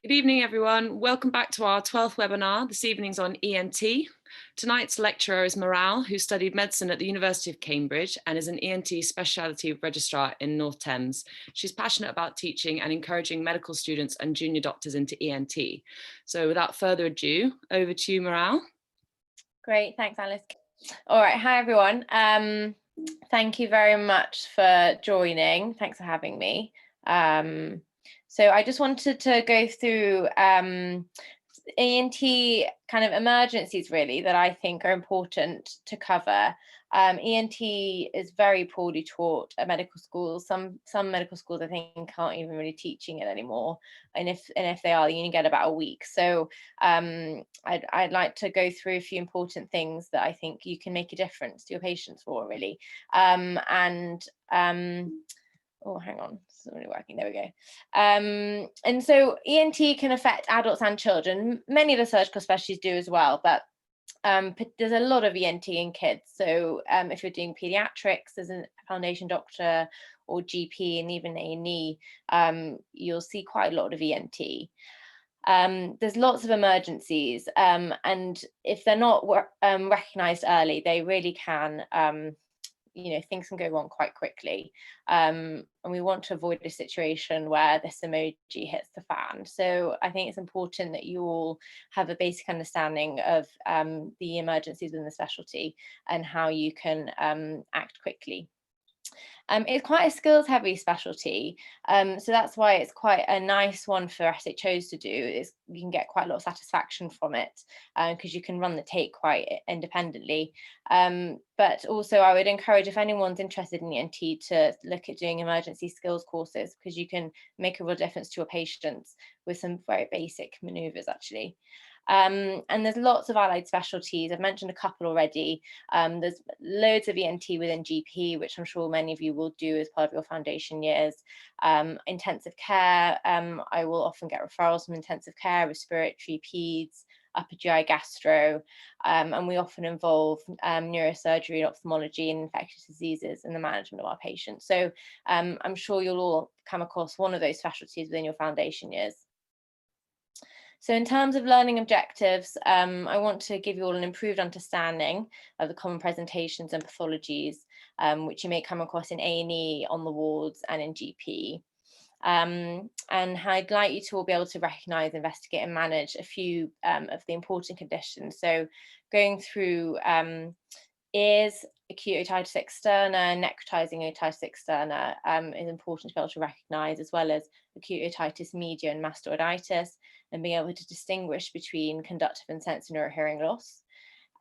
Good evening, everyone. Welcome back to our 12th webinar. This evening's on ENT. Tonight's lecturer is Maral, who studied medicine at the University of Cambridge and is an ENT Specialty Registrar in North Thames. She's passionate about teaching and encouraging medical students and junior doctors into ENT. So without further ado, over to you, Maral. Great, thanks, Alice. All right, hi, everyone. Thank you very much for joining. Thanks for having me. So I just wanted to go through ENT kind of emergencies really that I think are important to cover. ENT is very poorly taught at medical schools. Some medical schools I think aren't even really teaching it anymore, and if they are, you only get about a week. So I'd like to go through a few important things that I think you can make a difference to your patients for really. Oh, hang on, it's not really working. There we go. And so ENT can affect adults and children. Many of the surgical specialties do as well, but there's a lot of ENT in kids. So if you're doing pediatrics as a foundation doctor or GP and even A&E, you'll see quite a lot of ENT. There's lots of emergencies, and if they're not recognised early, they really can things can go wrong quite quickly, and we want to avoid a situation where this emoji hits the fan. So I think it's important that you all have a basic understanding of the emergencies within the specialty and how you can act quickly. It's quite a skills heavy specialty, so that's why it's quite a nice one for SHOs to do. You can get quite a lot of satisfaction from it because you can run the take quite independently, but also I would encourage, if anyone's interested in ENT, to look at doing emergency skills courses, because you can make a real difference to your patients with some very basic maneuvers actually. And there's lots of allied specialties. I've mentioned a couple already. There's loads of ENT within GP, which I'm sure many of you will do as part of your foundation years. Intensive care, I will often get referrals from intensive care, respiratory, peds, upper GI gastro, and we often involve neurosurgery, ophthalmology and infectious diseases in the management of our patients. So I'm sure you'll all come across one of those specialties within your foundation years. So in terms of learning objectives, I want to give you all an improved understanding of the common presentations and pathologies, which you may come across in A&E, on the wards and in GP. And I'd like you to all be able to recognise, investigate and manage a few of the important conditions. So going through ears, acute otitis externa, necrotizing otitis externa is important to be able to recognise, as well as acute otitis media and mastoiditis, and being able to distinguish between conductive and sensorineural hearing loss.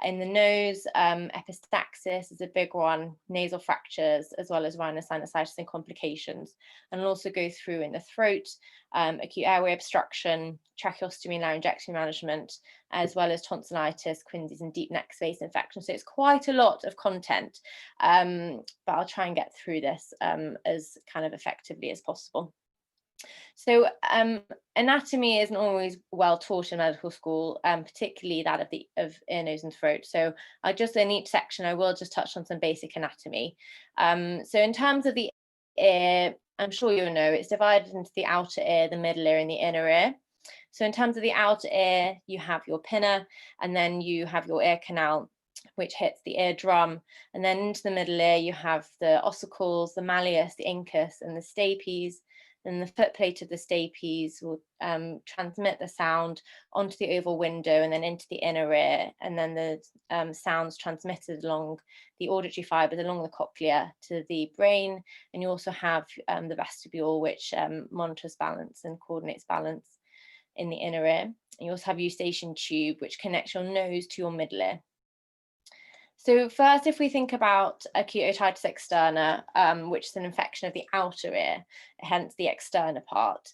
In the nose, epistaxis is a big one, nasal fractures, as well as rhinosinusitis and complications. And I'll also go through in the throat, acute airway obstruction, tracheostomy and laryngectomy management, as well as tonsillitis, Quinsy and deep neck space infection. So it's quite a lot of content, but I'll try and get through this as kind of effectively as possible. So anatomy isn't always well taught in medical school, particularly that of ear, nose and throat. So in each section, I will just touch on some basic anatomy. So in terms of the ear, I'm sure you'll know, it's divided into the outer ear, the middle ear and the inner ear. So in terms of the outer ear, you have your pinna, and then you have your ear canal, which hits the eardrum, and then into the middle ear, you have the ossicles, the malleus, the incus and the stapes. Then the footplate of the stapes will transmit the sound onto the oval window and then into the inner ear, and then the sounds transmitted along the auditory fibers along the cochlea to the brain. And you also have the vestibule, which monitors balance and coordinates balance in the inner ear. And you also have eustachian tube, which connects your nose to your middle ear. So first, if we think about acute otitis externa, which is an infection of the outer ear, hence the externa part.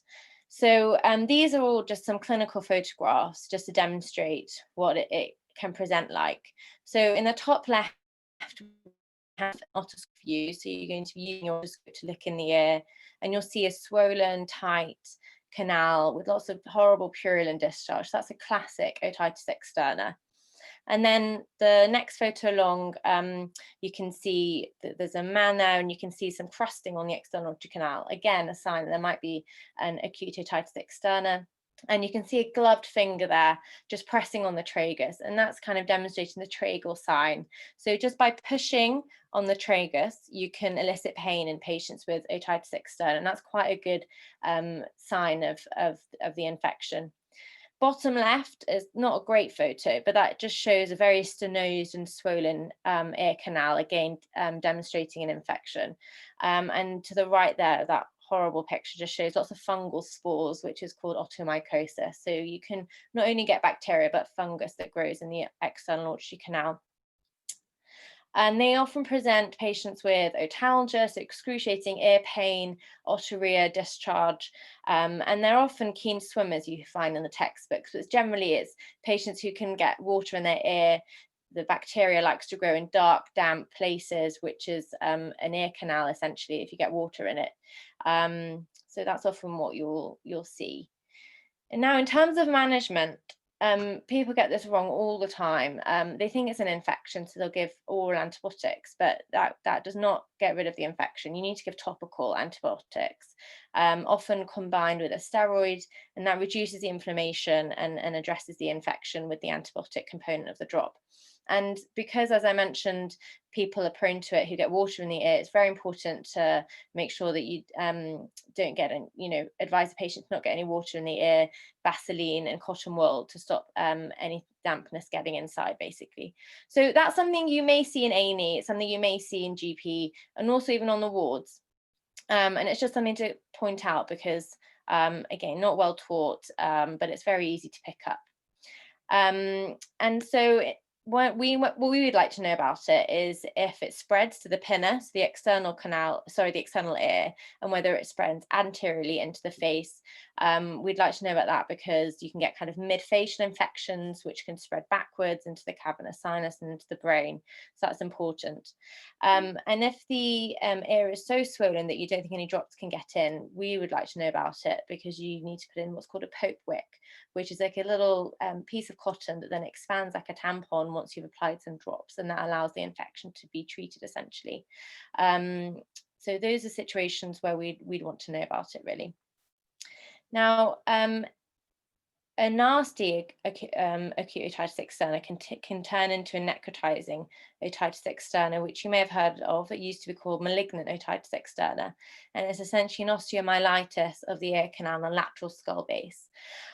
So these are all just some clinical photographs just to demonstrate what it can present like. So in the top left, we have an otoscope view. So you're going to be using your otoscope to look in the ear, and you'll see a swollen, tight canal with lots of horrible purulent discharge. So that's a classic otitis externa. And then the next photo along, you can see that there's a man there, and you can see some crusting on the external auditory canal. Again, a sign that there might be an acute otitis externa. And you can see a gloved finger there, just pressing on the tragus, and that's kind of demonstrating the tragal sign. So just by pushing on the tragus, you can elicit pain in patients with otitis externa, and that's quite a good sign of the infection. Bottom left is not a great photo, but that just shows a very stenosed and swollen ear canal, again demonstrating an infection. And to the right there, that horrible picture just shows lots of fungal spores, which is called otomycosis. So you can not only get bacteria, but fungus that grows in the external auditory canal. And they often present patients with otalgia, so excruciating ear pain, otorrhea, discharge, and they're often keen swimmers, you find in the textbooks, but generally it's patients who can get water in their ear. The bacteria likes to grow in dark, damp places, which is an ear canal, essentially, if you get water in it. So that's often what you'll see. And now in terms of management, people get this wrong all the time. They think it's an infection, so they'll give oral antibiotics, but that does not get rid of the infection. You need to give topical antibiotics, often combined with a steroid, and that reduces the inflammation and addresses the infection with the antibiotic component of the drop. And because, as I mentioned, people are prone to it who get water in the ear, it's very important to make sure that you don't get, advise the patient to not get any water in the ear, Vaseline and cotton wool to stop any dampness getting inside, basically. So that's something you may see in A&E, it's something you may see in GP, and also even on the wards. And it's just something to point out because, again, not well taught, but it's very easy to pick up. And so what we would like to know about it is if it spreads to the pinna, so the external ear, and whether it spreads anteriorly into the face. We'd like to know about that because you can get kind of mid-facial infections, which can spread backwards into the cavernous sinus and into the brain. So that's important. And if the ear is so swollen that you don't think any drops can get in, we would like to know about it because you need to put in what's called a Pope wick, which is like a little piece of cotton that then expands like a tampon once you've applied some drops, and that allows the infection to be treated essentially. So those are situations where we'd want to know about it, really. Now, a nasty acute otitis externa can turn into a necrotizing otitis externa, which you may have heard of. It used to be called malignant otitis externa, and it's essentially an osteomyelitis of the ear canal and lateral skull base.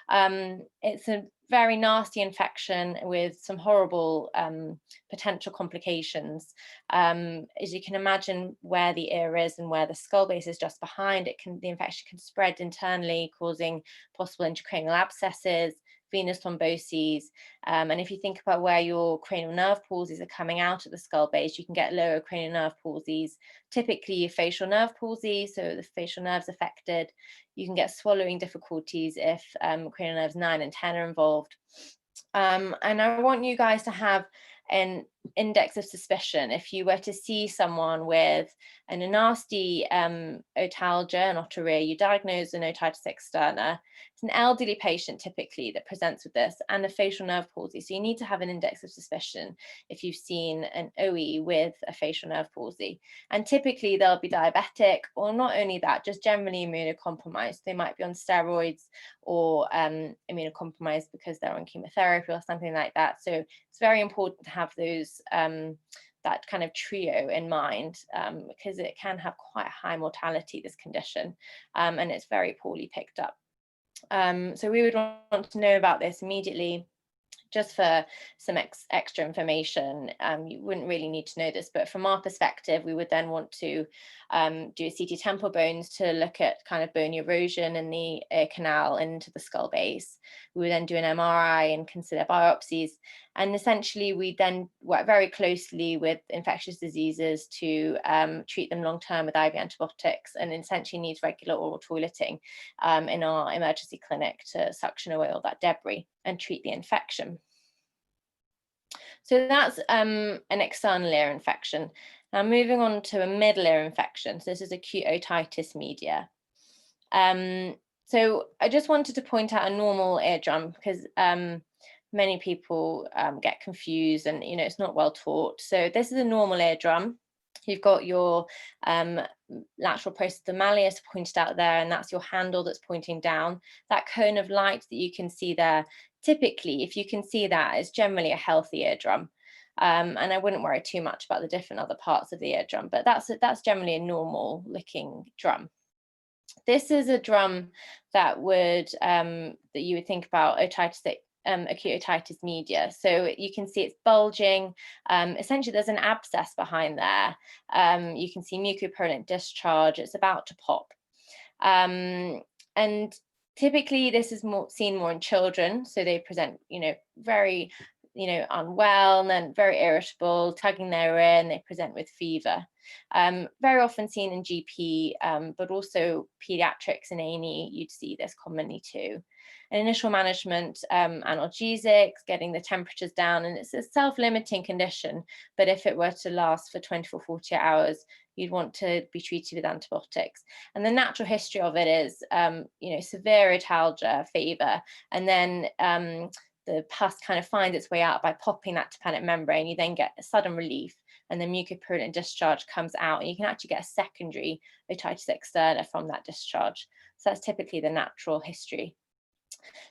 It's a very nasty infection with some horrible potential complications. As you can imagine, where the ear is and where the skull base is just behind, the infection can spread internally, causing possible intracranial abscesses, venous thromboses, and if you think about where your cranial nerve palsies are coming out of the skull base, you can get lower cranial nerve palsies, typically facial nerve palsy, so the facial nerves affected. You can get swallowing difficulties if cranial nerves 9 and 10 are involved. And I want you guys to have an index of suspicion. If you were to see someone with a nasty otalgia and otorrhea, you diagnose an otitis externa. It's an elderly patient typically that presents with this, and a facial nerve palsy. So you need to have an index of suspicion if you've seen an OE with a facial nerve palsy. And typically they'll be diabetic, or not only that, just generally immunocompromised. They might be on steroids or immunocompromised because they're on chemotherapy or something like that. So it's very important to have those that kind of trio in mind, because it can have quite a high mortality, this condition, and it's very poorly picked up. So we would want to know about this immediately. Just for some extra information, you wouldn't really need to know this, but from our perspective, we would then want to do a CT temporal bones to look at kind of bone erosion in the ear canal into the skull base. We would then do an MRI and consider biopsies. And essentially, we then work very closely with infectious diseases to treat them long-term with IV antibiotics, and essentially needs regular oral toileting in our emergency clinic to suction away all that debris and treat the infection. So that's an external ear infection. Now moving on to a middle ear infection. So this is acute otitis media. So I just wanted to point out a normal eardrum because many people get confused and it's not well taught. So this is a normal eardrum. You've got your lateral process of the malleus pointed out there, and that's your handle that's pointing down. That cone of light that you can see there, typically, if you can see that, is generally a healthy eardrum. And I wouldn't worry too much about the different other parts of the eardrum, but that's generally a normal looking drum. This is a drum that you would think about otitis, acute otitis media. So you can see it's bulging. Essentially, there's an abscess behind there. You can see mucopurulent discharge. It's about to pop. And typically, this is seen more in children. So they present, very, unwell and then very irritable, tugging their ear, and they present with fever. Very often seen in GP, but also pediatrics and A&E, you'd see this commonly too. And initial management, analgesics, getting the temperatures down, and it's a self-limiting condition, but if it were to last for 24, 48 hours, you'd want to be treated with antibiotics. And the natural history of it is, severe otalgia, fever, and then the pus kind of finds its way out by popping that tympanic membrane. You then get a sudden relief, and the mucopurulent discharge comes out, and you can actually get a secondary otitis externa from that discharge. So that's typically the natural history.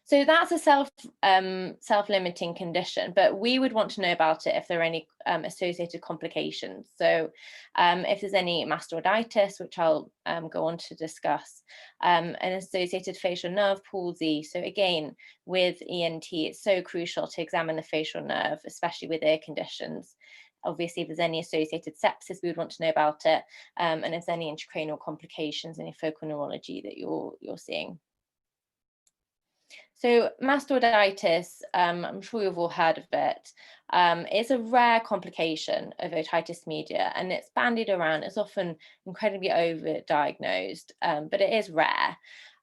So that's a self-limiting condition, but we would want to know about it if there are any associated complications. So if there's any mastoiditis, which I'll go on to discuss, an associated facial nerve palsy. So again, with ENT, it's so crucial to examine the facial nerve, especially with ear conditions. Obviously, if there's any associated sepsis, we would want to know about it, and if there's any intracranial complications, any focal neurology that you're seeing. So mastoiditis, I'm sure you've all heard of it. It's a rare complication of otitis media, and it's bandied around. It's often incredibly overdiagnosed, but it is rare.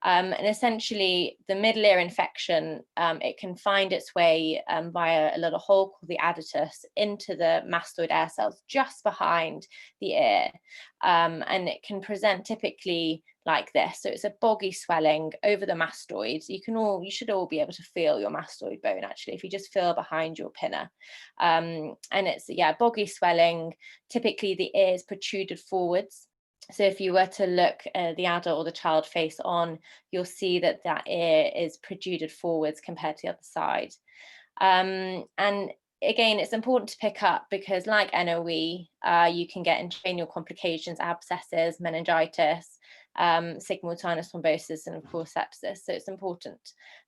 And essentially, the middle ear infection, it can find its way via a little hole called the adytus into the mastoid air cells just behind the ear. And it can present typically like this. So it's a boggy swelling over the mastoids. You should all be able to feel your mastoid bone, actually, if you just feel behind your pinna. And it's, boggy swelling. Typically, the ear is protruded forwards. So if you were to look the adult or the child face on, you'll see that ear is protruded forwards compared to the other side. And again, it's important to pick up because, like NOE, you can get intracranial complications, abscesses, meningitis, sigmoid thrombosis, and of course sepsis. So it's important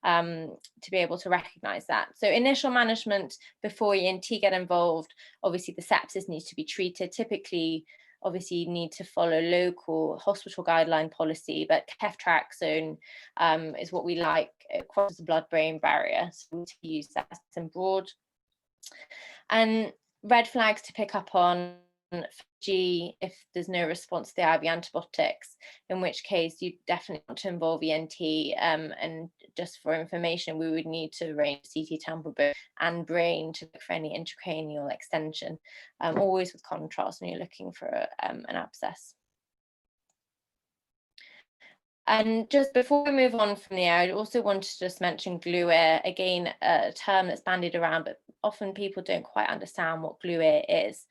to be able to recognize that. So initial management before ENT get involved, obviously the sepsis needs to be treated. Typically, obviously, you need to follow local hospital guideline policy, but ceftriaxone is what we like. It crosses the blood-brain barrier, so we need to use that in broad. And red flags to pick up on, if there's no response to the IV antibiotics, in which case you definitely want to involve ENT. And just for information, we would need to arrange CT temporal bone and brain to look for any intracranial extension, always with contrast when you're looking for an abscess. And just before we move on from there, I also wanted to just mention glue ear, again, a term that's bandied around, but often people don't quite understand what glue ear is.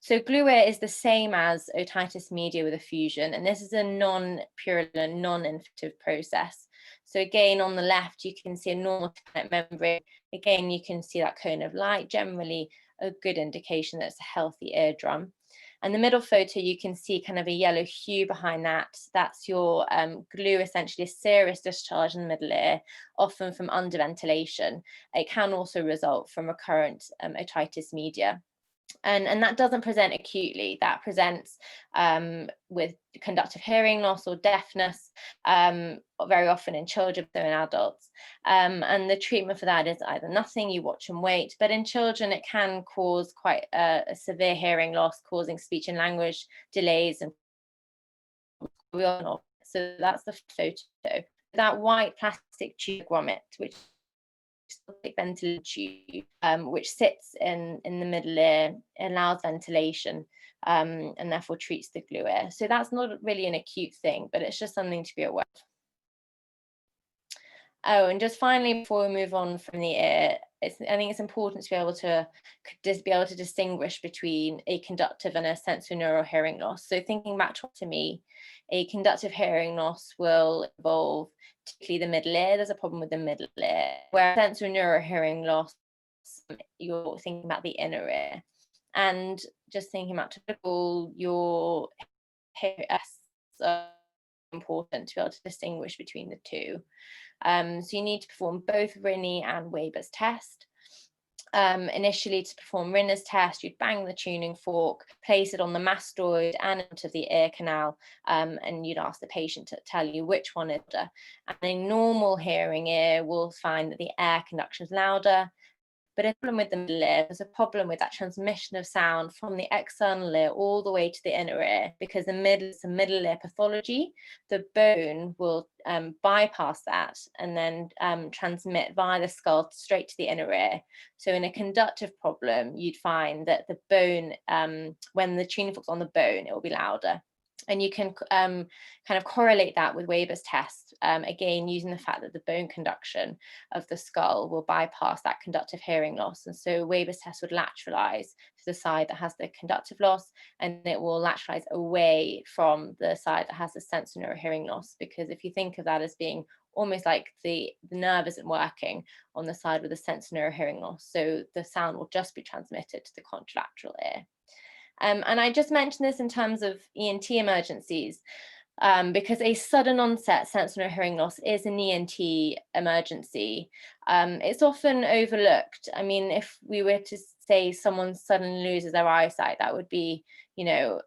So glue ear is the same as otitis media with effusion, and this is a non-purulent, non-infective process. So again, on the left, you can see a normal membrane. Again, you can see that cone of light, generally a good indication that it's a healthy eardrum. And the middle photo, you can see kind of a yellow hue behind that. That's your glue, essentially a serous discharge in the middle ear, often from underventilation. It can also result from recurrent otitis media. And that doesn't present acutely. That presents with conductive hearing loss or deafness, very often in children, though in adults. And the treatment for that is either nothing, you watch and wait, but in children it can cause quite a severe hearing loss, causing speech and language delays. And so that's the photo. That white plastic tube grommet, which ventilation tube, which sits in the middle ear, allows ventilation, and therefore treats the glue ear. So that's not really an acute thing, but it's just something to be aware of. Oh, and just finally, before we move on from the ear, I think it's important to be able to distinguish between a conductive and a sensorineural hearing loss. So thinking back to me, a conductive hearing loss will involve typically the middle ear. There's a problem with the middle ear. Where sensorineural hearing loss, you're thinking about the inner ear. And just thinking about typical, your hearing is important to be able to distinguish between the two. So you need to perform both Rinne and Weber's test. Initially, to perform Rinne's test, you'd bang the tuning fork, place it on the mastoid and into the ear canal, and you'd ask the patient to tell you which one is louder. And a normal hearing ear will find that the air conduction is louder. But a problem with the middle ear, there's a problem with that transmission of sound from the external ear all the way to the inner ear, because it's a middle ear pathology. The bone will bypass that and then transmit via the skull straight to the inner ear. So in a conductive problem, you'd find that the bone, when the tuning fork's on the bone, it will be louder. And you can kind of correlate that with Weber's test, again, using the fact that the bone conduction of the skull will bypass that conductive hearing loss. And so Weber's test would lateralize to the side that has the conductive loss, and it will lateralize away from the side that has the sensorineural hearing loss. Because if you think of that as being almost like the nerve isn't working on the side with the sensorineural hearing loss, so the sound will just be transmitted to the contralateral ear. And I just mentioned this in terms of ENT emergencies, because a sudden onset sensorineural hearing loss is an ENT emergency. It's often overlooked. I mean, if we were to say someone suddenly loses their eyesight, that would be, a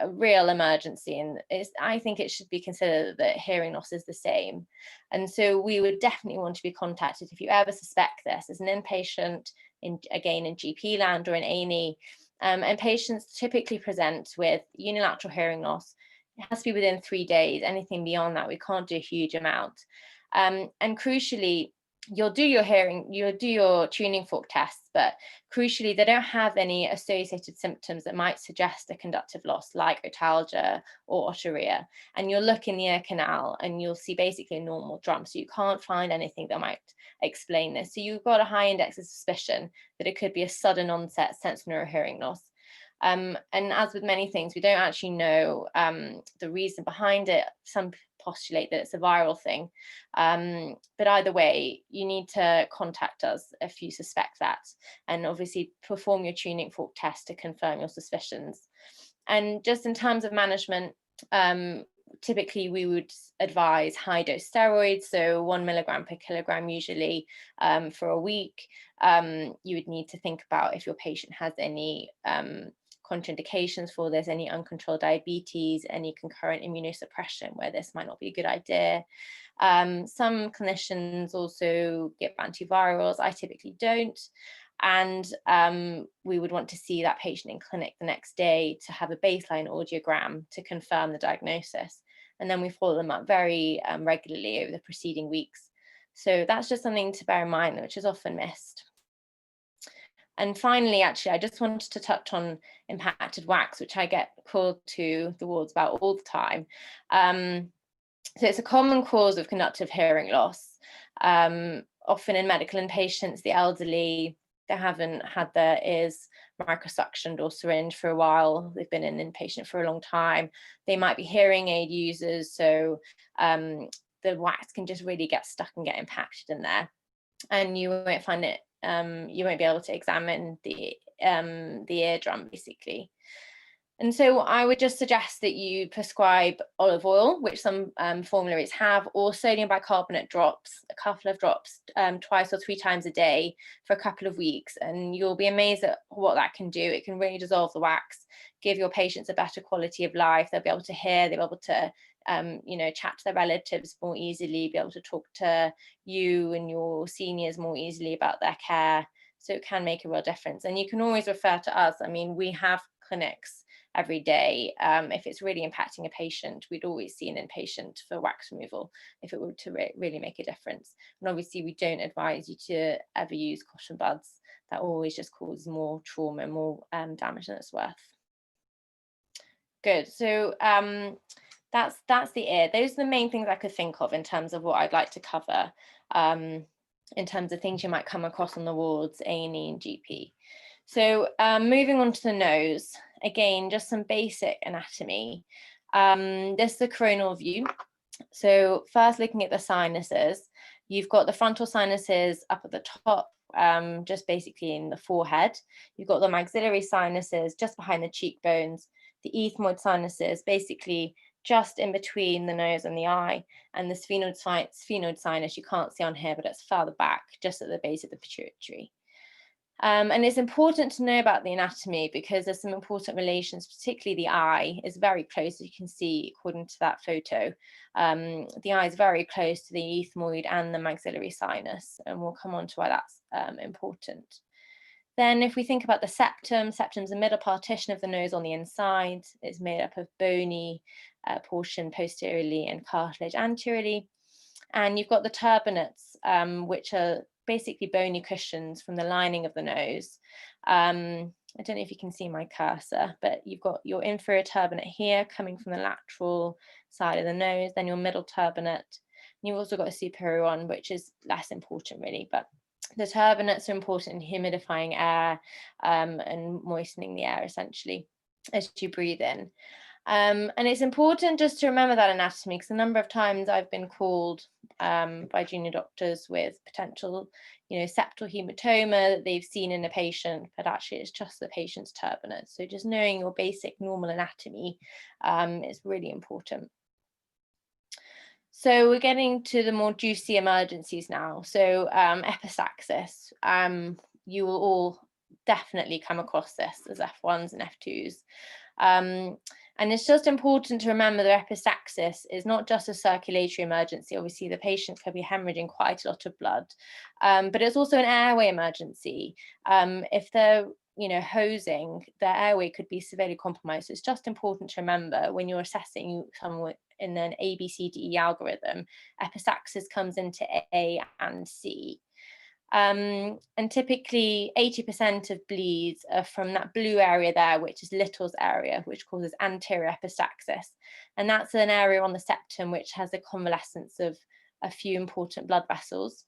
real emergency. And I think it should be considered that hearing loss is the same. And so we would definitely want to be contacted if you ever suspect this as an inpatient, in GP land or in A&E. And patients typically present with unilateral hearing loss. It has to be within 3 days. Anything beyond that, we can't do a huge amount. And crucially, you'll do your tuning fork tests, but crucially, they don't have any associated symptoms that might suggest a conductive loss, like otalgia or otorrhea. And you'll look in the ear canal and you'll see basically a normal drum. So you can't find anything that might explain this. So you've got a high index of suspicion that it could be a sudden onset sensorineural hearing loss. And as with many things, we don't actually know the reason behind it. Some postulate that it's a viral thing. But either way, you need to contact us if you suspect that, and obviously perform your tuning fork test to confirm your suspicions. And just in terms of management, typically we would advise high dose steroids, so 1 milligram per kilogram usually for a week. You would need to think about if your patient has any contraindications for this, any uncontrolled diabetes, any concurrent immunosuppression where this might not be a good idea. Some clinicians also give antivirals. I typically don't. And we would want to see that patient in clinic the next day to have a baseline audiogram to confirm the diagnosis. And then we follow them up very regularly over the preceding weeks. So that's just something to bear in mind, which is often missed. And finally, actually, I just wanted to touch on impacted wax, which I get called to the wards about all the time. So it's a common cause of conductive hearing loss, often in medical inpatients, the elderly, they haven't had their ears microsuctioned or syringed for a while. They've been an inpatient for a long time. They might be hearing aid users, so the wax can just really get stuck and get impacted in there. And you won't find it, you won't be able to examine the eardrum, basically. And so I would just suggest that you prescribe olive oil, which some formularies have, or sodium bicarbonate drops, a couple of drops twice or 3 times a day for a couple of weeks. And you'll be amazed at what that can do. It can really dissolve the wax, give your patients a better quality of life. They'll be able to hear, they'll be able to chat to their relatives more easily, be able to talk to you and your seniors more easily about their care. So it can make a real difference. And you can always refer to us. I mean, we have clinics every day. If it's really impacting a patient, we'd always see an inpatient for wax removal if it were to really make a difference. And obviously we don't advise you to ever use cotton buds. That always just causes more trauma, more damage than it's worth. Good. So That's the ear. Those are the main things I could think of in terms of what I'd like to cover, in terms of things you might come across on the wards, A&E and GP. So moving on to the nose, again, just some basic anatomy. This is the coronal view. So first looking at the sinuses, you've got the frontal sinuses up at the top, just basically in the forehead. You've got the maxillary sinuses just behind the cheekbones, the ethmoid sinuses basically just in between the nose and the eye, and the sphenoid sinus you can't see on here, but it's further back, just at the base of the pituitary. And it's important to know about the anatomy because there's some important relations, particularly the eye is very close, as you can see according to that photo. The eye is very close to the ethmoid and the maxillary sinus, and we'll come on to why that's important. Then if we think about the septum, septum's a middle partition of the nose on the inside. It's made up of bony portion posteriorly and cartilage anteriorly. And you've got the turbinates, which are basically bony cushions from the lining of the nose. I don't know if you can see my cursor, but you've got your inferior turbinate here coming from the lateral side of the nose, then your middle turbinate. And you've also got a superior one, which is less important really, but the turbinates are important in humidifying air and moistening the air essentially as you breathe in. And it's important just to remember that anatomy because a number of times I've been called by junior doctors with potential, septal hematoma that they've seen in a patient, but actually it's just the patient's turbinate. So just knowing your basic normal anatomy is really important. So we're getting to the more juicy emergencies now. So epistaxis, you will all definitely come across this as F1s and F2s. And it's just important to remember that epistaxis is not just a circulatory emergency. Obviously, the patient could be hemorrhaging quite a lot of blood, but it's also an airway emergency. If they're hosing, their airway could be severely compromised. So it's just important to remember when you're assessing someone in an ABCDE algorithm, epistaxis comes into A and C. And typically 80% of bleeds are from that blue area there, which is Little's area, which causes anterior epistaxis. And that's an area on the septum which has a convalescence of a few important blood vessels.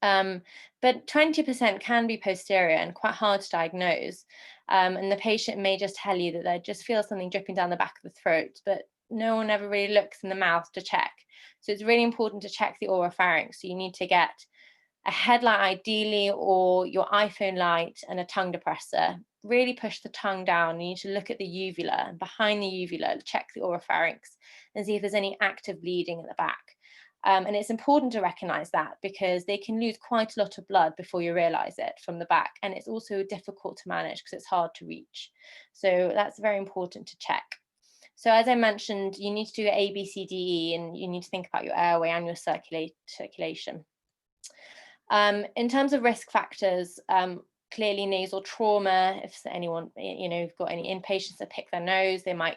But 20% can be posterior and quite hard to diagnose. And the patient may just tell you that they just feel something dripping down the back of the throat, but no one ever really looks in the mouth to check. So it's really important to check the oropharynx. So you need to get a headlight ideally, or your iPhone light and a tongue depressor. Really push the tongue down. You need to look at the uvula, and behind the uvula, check the oropharynx and see if there's any active bleeding at the back. And it's important to recognize that because they can lose quite a lot of blood before you realize it from the back. And it's also difficult to manage because it's hard to reach. So that's very important to check. So as I mentioned, you need to do your ABCDE and you need to think about your airway and your circulation. In terms of risk factors, clearly nasal trauma, if anyone, you've got any inpatients that pick their nose, they might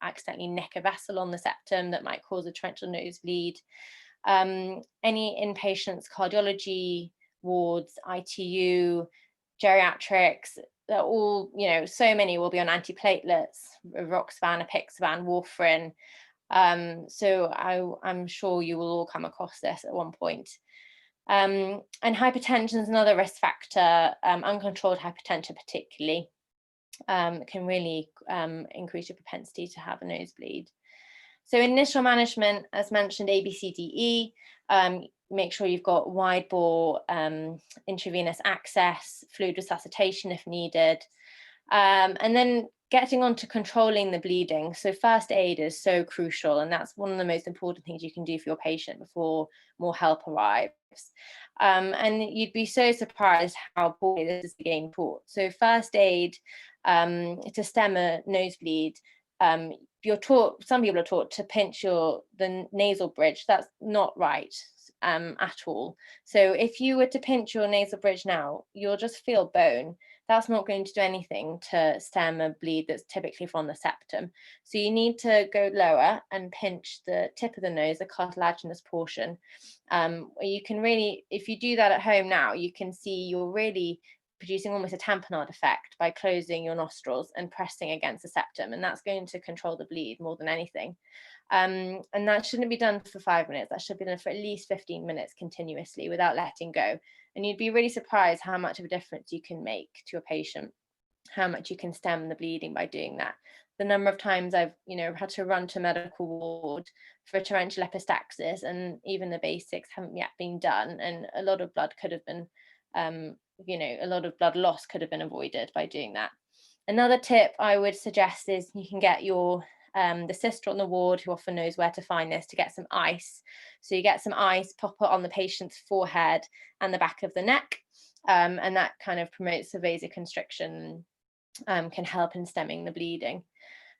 accidentally neck a vessel on the septum that might cause a torrential nosebleed. Any inpatients, cardiology wards, ITU, geriatrics, they're all, so many will be on antiplatelets, roxaban, apixaban, warfarin. So I'm sure you will all come across this at one point. And hypertension is another risk factor, uncontrolled hypertension particularly, can really increase your propensity to have a nosebleed. So initial management, as mentioned, ABCDE, make sure you've got wide bore intravenous access, fluid resuscitation if needed, and then getting on to controlling the bleeding. So first aid is so crucial, and that's one of the most important things you can do for your patient before more help arrives. And you'd be so surprised how poorly this is being taught. So first aid to stem a nosebleed, you're taught, some people are taught to pinch the nasal bridge. That's not right at all. So if you were to pinch your nasal bridge now, you'll just feel bone. That's not going to do anything to stem a bleed that's typically from the septum. So you need to go lower and pinch the tip of the nose, the cartilaginous portion. You can really, if you do that at home now, you can see you're really producing almost a tamponade effect by closing your nostrils and pressing against the septum, and that's going to control the bleed more than anything. And that shouldn't be done for 5 minutes. That should be done for at least 15 minutes continuously without letting go. And you'd be really surprised how much of a difference you can make to your patient, how much you can stem the bleeding by doing that. The number of times I've, had to run to medical ward for a torrential epistaxis, and even the basics haven't yet been done, and a lot of blood could have been, a lot of blood loss could have been avoided by doing that. Another tip I would suggest is you can get your the sister on the ward, who often knows where to find this, to get some ice. So you get some ice, pop it on the patient's forehead and the back of the neck, and that kind of promotes the vasoconstriction, can help in stemming the bleeding.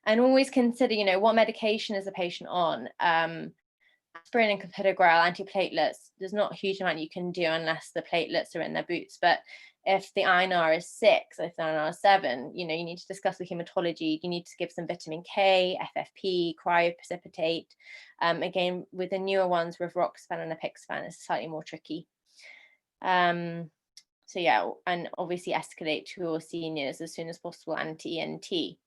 And always consider, what medication is the patient on. Aspirin and clopidogrel, antiplatelets, there's not a huge amount you can do unless the platelets are in their boots. But if the INR is 6, if the INR is 7, you need to discuss the hematology. You need to give some vitamin K, FFP, cryoprecipitate. Again, with the newer ones with Roxavan and Apixaban, it's slightly more tricky. So yeah, and obviously escalate to your seniors as soon as possible and to ENT.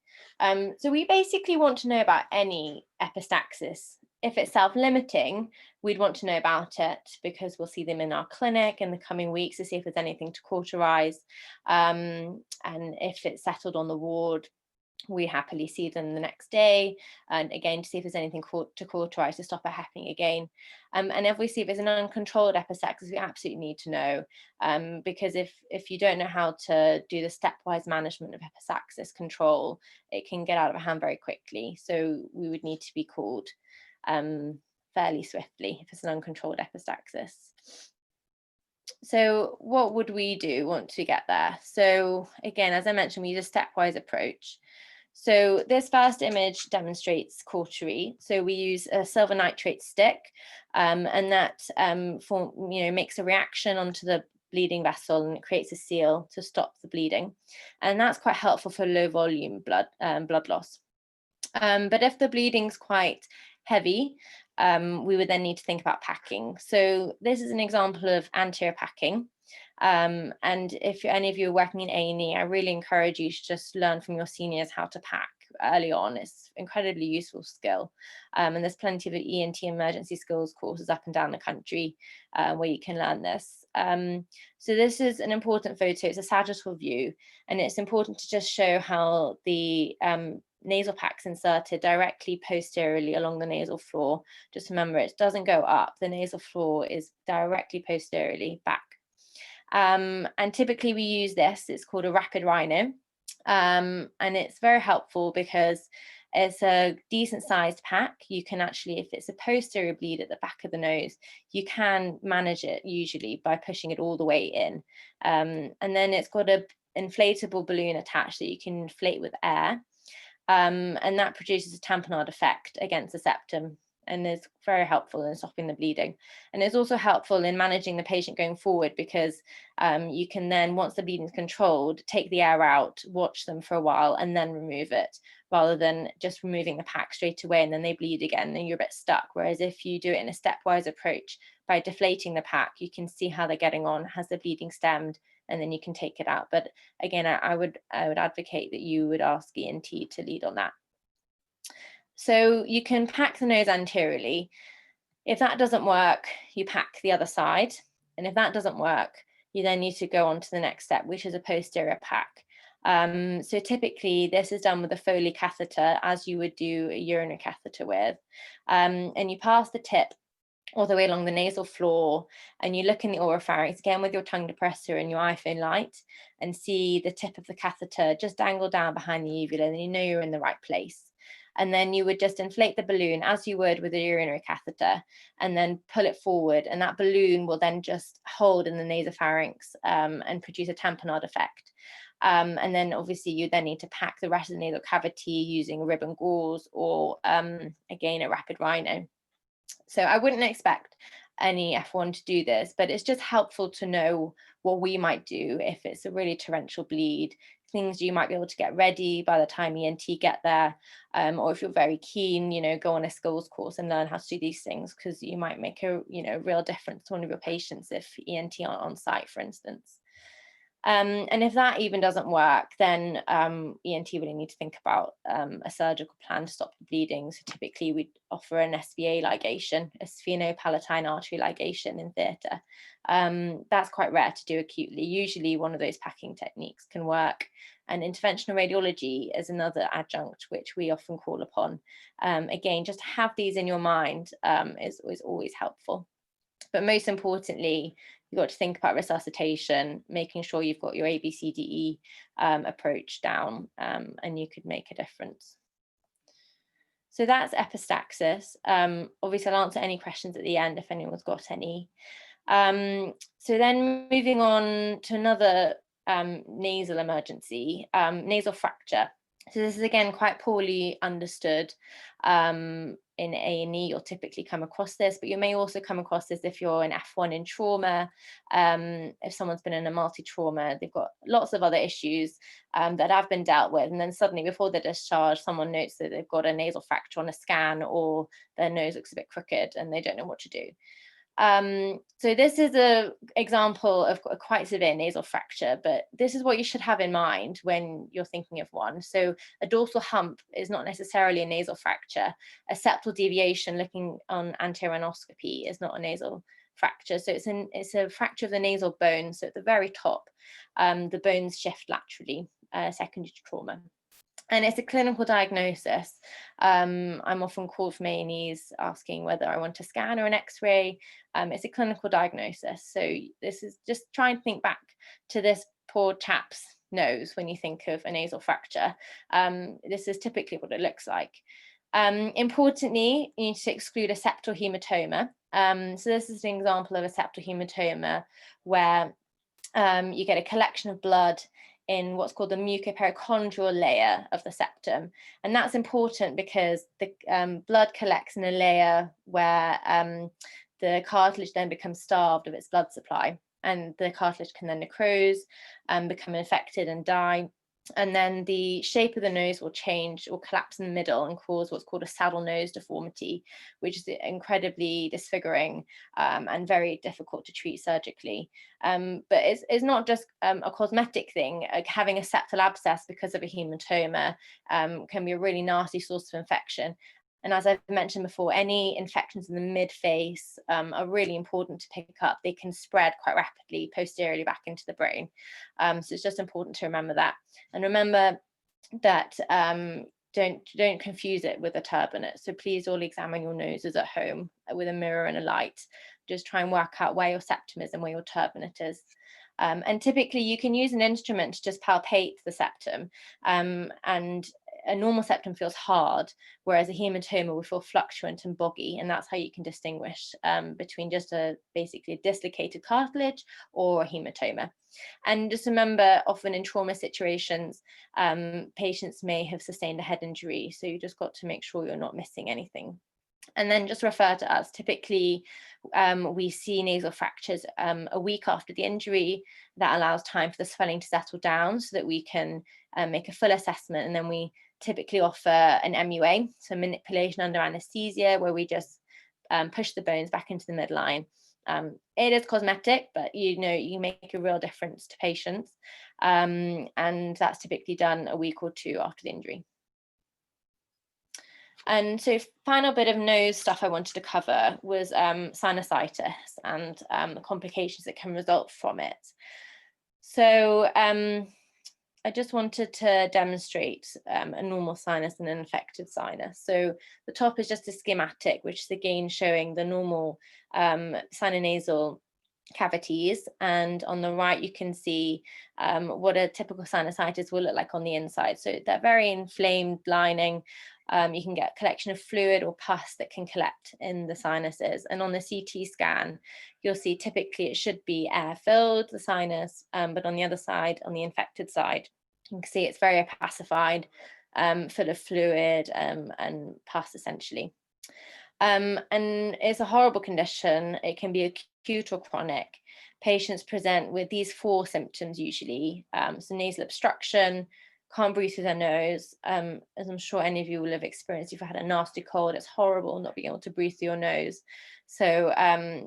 So we basically want to know about any epistaxis. If it's self-limiting, we'd want to know about it because we'll see them in our clinic in the coming weeks to see if there's anything to cauterize. And if it's settled on the ward, we happily see them the next day, and again to see if there's anything to cauterize to stop it happening again. And obviously if it's an uncontrolled epistaxis, we absolutely need to know, because if you don't know how to do the stepwise management of epistaxis control, it can get out of hand very quickly. So we would need to be called fairly swiftly if it's an uncontrolled epistaxis. So what would we do once we get there? So again, as I mentioned, we use a stepwise approach. So this first image demonstrates cautery. So we use a silver nitrate stick, and that makes a reaction onto the bleeding vessel, and it creates a seal to stop the bleeding. And that's quite helpful for low volume blood loss. But if the bleeding's quite heavy, we would then need to think about packing. So this is an example of anterior packing. And if any of you are working in A&E, I really encourage you to just learn from your seniors how to pack early on. It's an incredibly useful skill. And there's plenty of ENT emergency skills courses up and down the country where you can learn this. So this is an important photo. It's a sagittal view, and it's important to just show how the nasal pack's inserted directly posteriorly along the nasal floor. Just remember, it doesn't go up. The nasal floor is directly posteriorly back. And typically we use this, it's called a rapid rhino. And it's very helpful because it's a decent sized pack. You can actually, if it's a posterior bleed at the back of the nose, you can manage it usually by pushing it all the way in. And then it's got an inflatable balloon attached that you can inflate with air. And that produces a tamponade effect against the septum, and is very helpful in stopping the bleeding. And it's also helpful in managing the patient going forward, because you can then, once the bleeding is controlled, take the air out, watch them for a while, and then remove it, rather than just removing the pack straight away and then they bleed again and you're a bit stuck. Whereas if you do it in a stepwise approach, by deflating the pack, you can see how they're getting on, has the bleeding stemmed, and then you can take it out. But again, I would advocate that you would ask ENT to lead on that. So you can pack the nose anteriorly. If that doesn't work, you pack the other side. And if that doesn't work, you then need to go on to the next step, which is a posterior pack. So typically this is done with a Foley catheter, as you would do a urinary catheter with. And you pass the tip all the way along the nasal floor, and you look in the oropharynx again with your tongue depressor and your iPhone light, and see the tip of the catheter just dangle down behind the uvula, and you know you're in the right place. And then you would just inflate the balloon as you would with a urinary catheter, and then pull it forward, and that balloon will then just hold in the nasopharynx and produce a tamponade effect. And then obviously you then need to pack the rest of the nasal cavity using ribbon gauze or again a rapid rhino. So I wouldn't expect any F1 to do this, but it's just helpful to know what we might do if it's a really torrential bleed, things you might be able to get ready by the time ENT get there, or if you're very keen, go on a skills course and learn how to do these things, because you might make a real difference to one of your patients if ENT aren't on site, for instance. And if that even doesn't work, then ENT really need to think about a surgical plan to stop the bleeding. So typically we'd offer an SVA ligation, a sphenopalatine artery ligation in theatre. That's quite rare to do acutely. Usually one of those packing techniques can work. And interventional radiology is another adjunct which we often call upon. Again, just to have these in your mind is always helpful. But most importantly, you've got to think about resuscitation, making sure you've got your ABCDE approach down, and you could make a difference. So that's epistaxis. Obviously, I'll answer any questions at the end if anyone's got any. So then moving on to another nasal emergency, nasal fracture. So this is again quite poorly understood. In A&E, you'll typically come across this, but you may also come across this if you're in F1 in trauma. If someone's been in a multi-trauma, they've got lots of other issues that have been dealt with, and then suddenly before they're discharged, someone notes that they've got a nasal fracture on a scan, or their nose looks a bit crooked and they don't know what to do. So this is an example of a quite severe nasal fracture, but this is what you should have in mind when you're thinking of one. So a dorsal hump is not necessarily a nasal fracture. A septal deviation looking on anterior rhinoscopy is not a nasal fracture. So it's a fracture of the nasal bone. So at the very top, the bones shift laterally, secondary to trauma. And it's a clinical diagnosis. I'm often called from A&Es asking whether I want a scan or an X-ray. It's a clinical diagnosis. So this is just try and think back to this poor chap's nose when you think of a nasal fracture. This is typically what it looks like. Importantly, you need to exclude a septal hematoma. So this is an example of a septal hematoma where you get a collection of blood in what's called the mucoperichondrial layer of the septum. And that's important because the blood collects in a layer where the cartilage then becomes starved of its blood supply, and the cartilage can then necrose and become infected and die. And then the shape of the nose will change or collapse in the middle and cause what's called a saddle nose deformity, which is incredibly disfiguring and very difficult to treat surgically. But it's not just a cosmetic thing. Having a septal abscess because of a hematoma can be a really nasty source of infection. And as I've mentioned before, any infections in the mid-face are really important to pick up. They can spread quite rapidly posteriorly back into the brain. So it's just important to remember that. And remember that don't confuse it with a turbinate. So please all examine your noses at home with a mirror and a light. Just try and work out where your septum is and where your turbinate is. And typically you can use an instrument to just palpate the septum, and a normal septum feels hard, whereas a hematoma will feel fluctuant and boggy, and that's how you can distinguish between just basically a dislocated cartilage or a hematoma. And just remember, often in trauma situations, patients may have sustained a head injury, so you just got to make sure you're not missing anything. And then just refer to us. Typically, we see nasal fractures a week after the injury. That allows time for the swelling to settle down so that we can make a full assessment. And then we typically offer an MUA, so manipulation under anesthesia, where we just push the bones back into the midline. It is cosmetic, but you make a real difference to patients. And that's typically done a week or two after the injury. And so final bit of nose stuff I wanted to cover was sinusitis and the complications that can result from it. So I just wanted to demonstrate a normal sinus and an infected sinus. So the top is just a schematic, which is again showing the normal sinonasal cavities, and on the right you can see what a typical sinusitis will look like on the inside. So that very inflamed lining, you can get a collection of fluid or pus that can collect in the sinuses, and on the CT scan you'll see typically it should be air filled, the sinus, but on the other side, on the infected side, you can see it's very opacified, full of fluid and pus essentially. And it's a horrible condition. It can be acute or chronic. Patients present with these 4 symptoms usually. So nasal obstruction, can't breathe through their nose. As I'm sure any of you will have experienced, if you've had a nasty cold, it's horrible not being able to breathe through your nose. So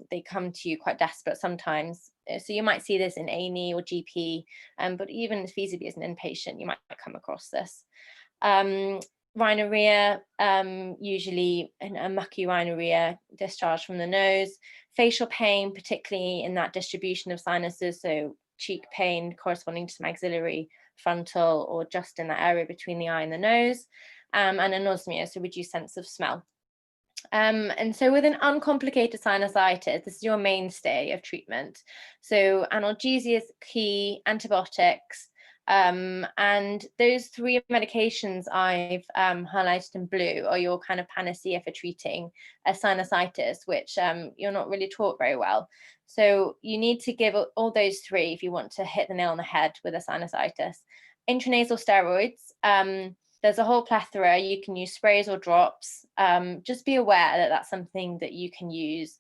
they come to you quite desperate sometimes. So you might see this in A&E or GP, but even feasibly as an inpatient, you might come across this. Rhinorrhea, usually a mucky rhinorrhea discharge from the nose. Facial pain, particularly in that distribution of sinuses, so cheek pain corresponding to maxillary, frontal, or just in that area between the eye and the nose. And anosmia, so reduced sense of smell. And so with an uncomplicated sinusitis, this is your mainstay of treatment. So analgesia is key, antibiotics, and those 3 medications I've highlighted in blue are your kind of panacea for treating a sinusitis, which you're not really taught very well. So you need to give all those 3 if you want to hit the nail on the head with a sinusitis. Intranasal steroids, there's a whole plethora. You can use sprays or drops. Just be aware that that's something that you can use.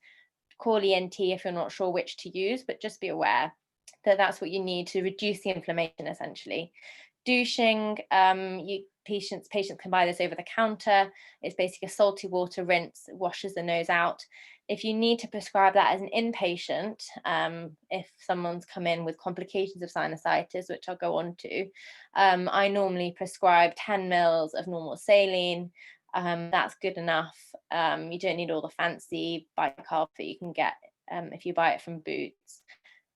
Call ENT if you're not sure which to use, but just be aware that that's what you need to reduce the inflammation, essentially. Douching, patients can buy this over the counter. It's basically a salty water rinse, washes the nose out. If you need to prescribe that as an inpatient, if someone's come in with complications of sinusitis, which I'll go on to, I normally prescribe 10 mils of normal saline. That's good enough. You don't need all the fancy bicarb that you can get if you buy it from Boots.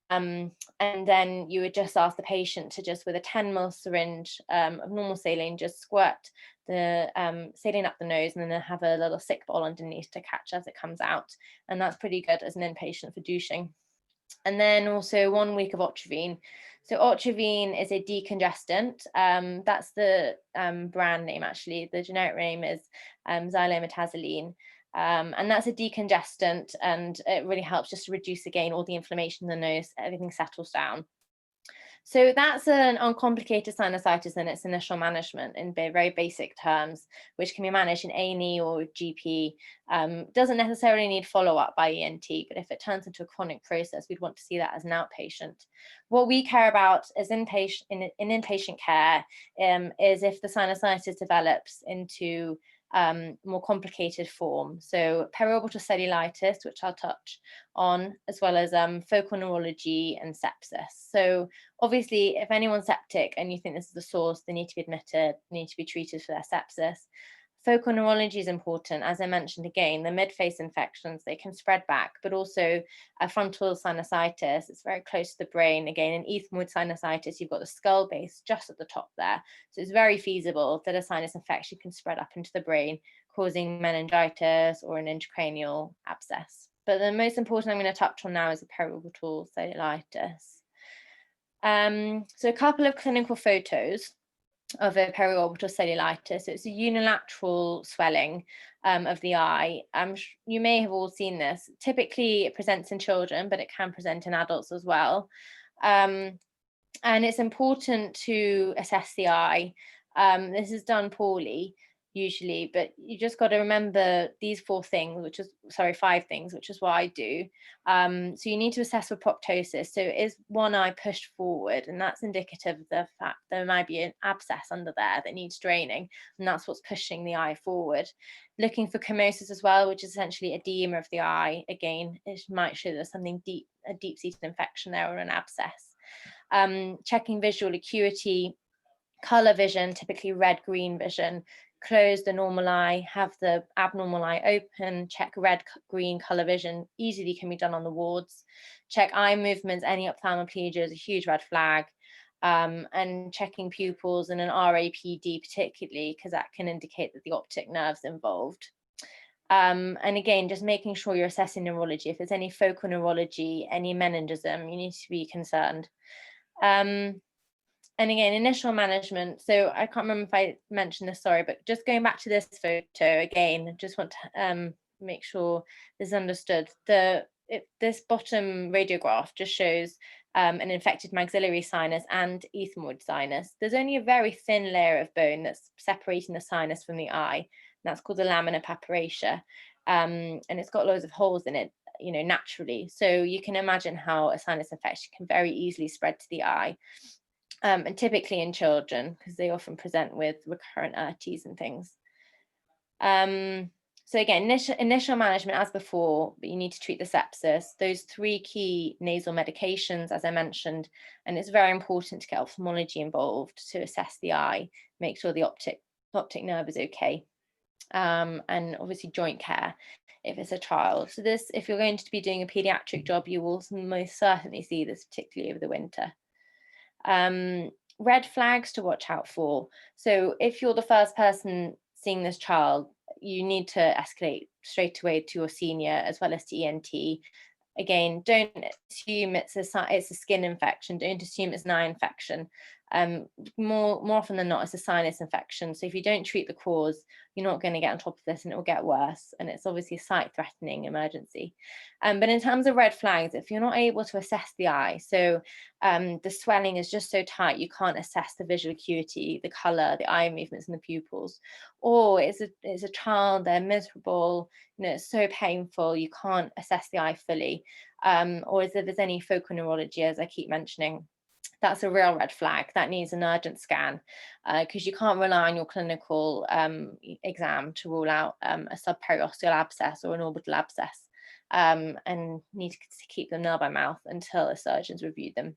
And then you would just ask the patient to just, with a 10 ml syringe of normal saline, just squirt the saline up the nose, and then have a little sick ball underneath to catch as it comes out. And that's pretty good as an inpatient for douching. And then also 1 week of Otrivine. So Otrivine is a decongestant. That's the brand name, actually. The generic name is xylometazoline. And that's a decongestant, and it really helps just to reduce, again, all the inflammation in the nose. Everything settles down. So that's an uncomplicated sinusitis in its initial management in very basic terms, which can be managed in A&E or GP. Doesn't necessarily need follow-up by ENT, but if it turns into a chronic process, we'd want to see that as an outpatient. What we care about as in inpatient care is if the sinusitis develops into more complicated form. So periorbital cellulitis, which I'll touch on, as well as focal neurology and sepsis. So obviously, if anyone's septic and you think this is the source, they need to be admitted, need to be treated for their sepsis. Focal neurology is important. As I mentioned again, the mid-face infections, they can spread back, but also a frontal sinusitis, it's very close to the brain. Again, in ethmoid sinusitis, you've got the skull base just at the top there. So it's very feasible that a sinus infection can spread up into the brain, causing meningitis or an intracranial abscess. But the most important I'm going to touch on now is the periorbital cellulitis. So a couple of clinical photos of a periorbital cellulitis. So it's a unilateral swelling of the eye. You may have all seen this. Typically it presents in children, but it can present in adults as well. And it's important to assess the eye. This is done poorly usually, but you just got to remember these 5 things, which is what I do. So you need to assess for proptosis. So is one eye pushed forward? And that's indicative of the fact there might be an abscess under there that needs draining, and that's what's pushing the eye forward. Looking for chemosis as well, which is essentially edema of the eye. Again, it might show there's something deep, a deep-seated infection there or an abscess. Checking visual acuity, color vision, typically red-green vision. Close the normal eye, have the abnormal eye open, check red-green color vision, easily can be done on the wards. Check eye movements, any ophthalmoplegia is a huge red flag. And checking pupils and an RAPD particularly, because that can indicate that the optic nerve's involved. And again, just making sure you're assessing neurology. If there's any focal neurology, any meningism, you need to be concerned. And again, initial management. So I can't remember if I mentioned this, sorry, but just going back to this photo again, just want to make sure this is understood. This bottom radiograph just shows an infected maxillary sinus and ethmoid sinus. There's only a very thin layer of bone that's separating the sinus from the eye. And that's called the lamina papyracea. And it's got loads of holes in it, naturally. So you can imagine how a sinus infection can very easily spread to the eye. And typically in children, because they often present with recurrent otitis and things. So again, initial management as before, but you need to treat the sepsis. Those 3 key nasal medications, as I mentioned, and it's very important to get ophthalmology involved to assess the eye, make sure the optic nerve is okay, and obviously joint care if it's a child. So this, if you're going to be doing a pediatric job, you will most certainly see this, particularly over the winter. Red flags to watch out for. So if you're the first person seeing this child, you need to escalate straight away to your senior as well as to ENT. Again, don't assume it's a skin infection. Don't assume it's an eye infection. More often than not, it's a sinus infection. So if you don't treat the cause, you're not going to get on top of this, and it will get worse. And it's obviously a sight-threatening emergency. But in terms of red flags, if you're not able to assess the eye, so the swelling is just so tight you can't assess the visual acuity, the color, the eye movements, and the pupils, or it's a child, they're miserable, it's so painful you can't assess the eye fully, or if there's any focal neurology, as I keep mentioning, that's a real red flag. That needs an urgent scan, because you can't rely on your clinical exam to rule out a subperiosteal abscess or an orbital abscess, and need to keep them nail by mouth until a surgeon's reviewed them.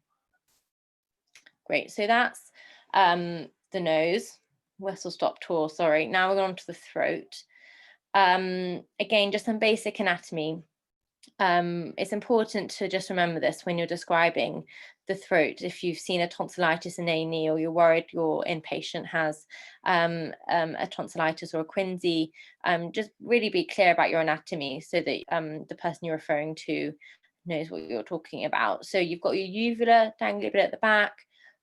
Great, so that's the nose. Whistle stop tour, sorry. Now we're on to the throat. Again, just some basic anatomy. It's important to just remember this when you're describing the throat. If you've seen a tonsillitis in A&E, or you're worried your inpatient has a tonsillitis or a quinsy, just really be clear about your anatomy so that the person you're referring to knows what you're talking about. So you've got your uvula dangling a bit at the back,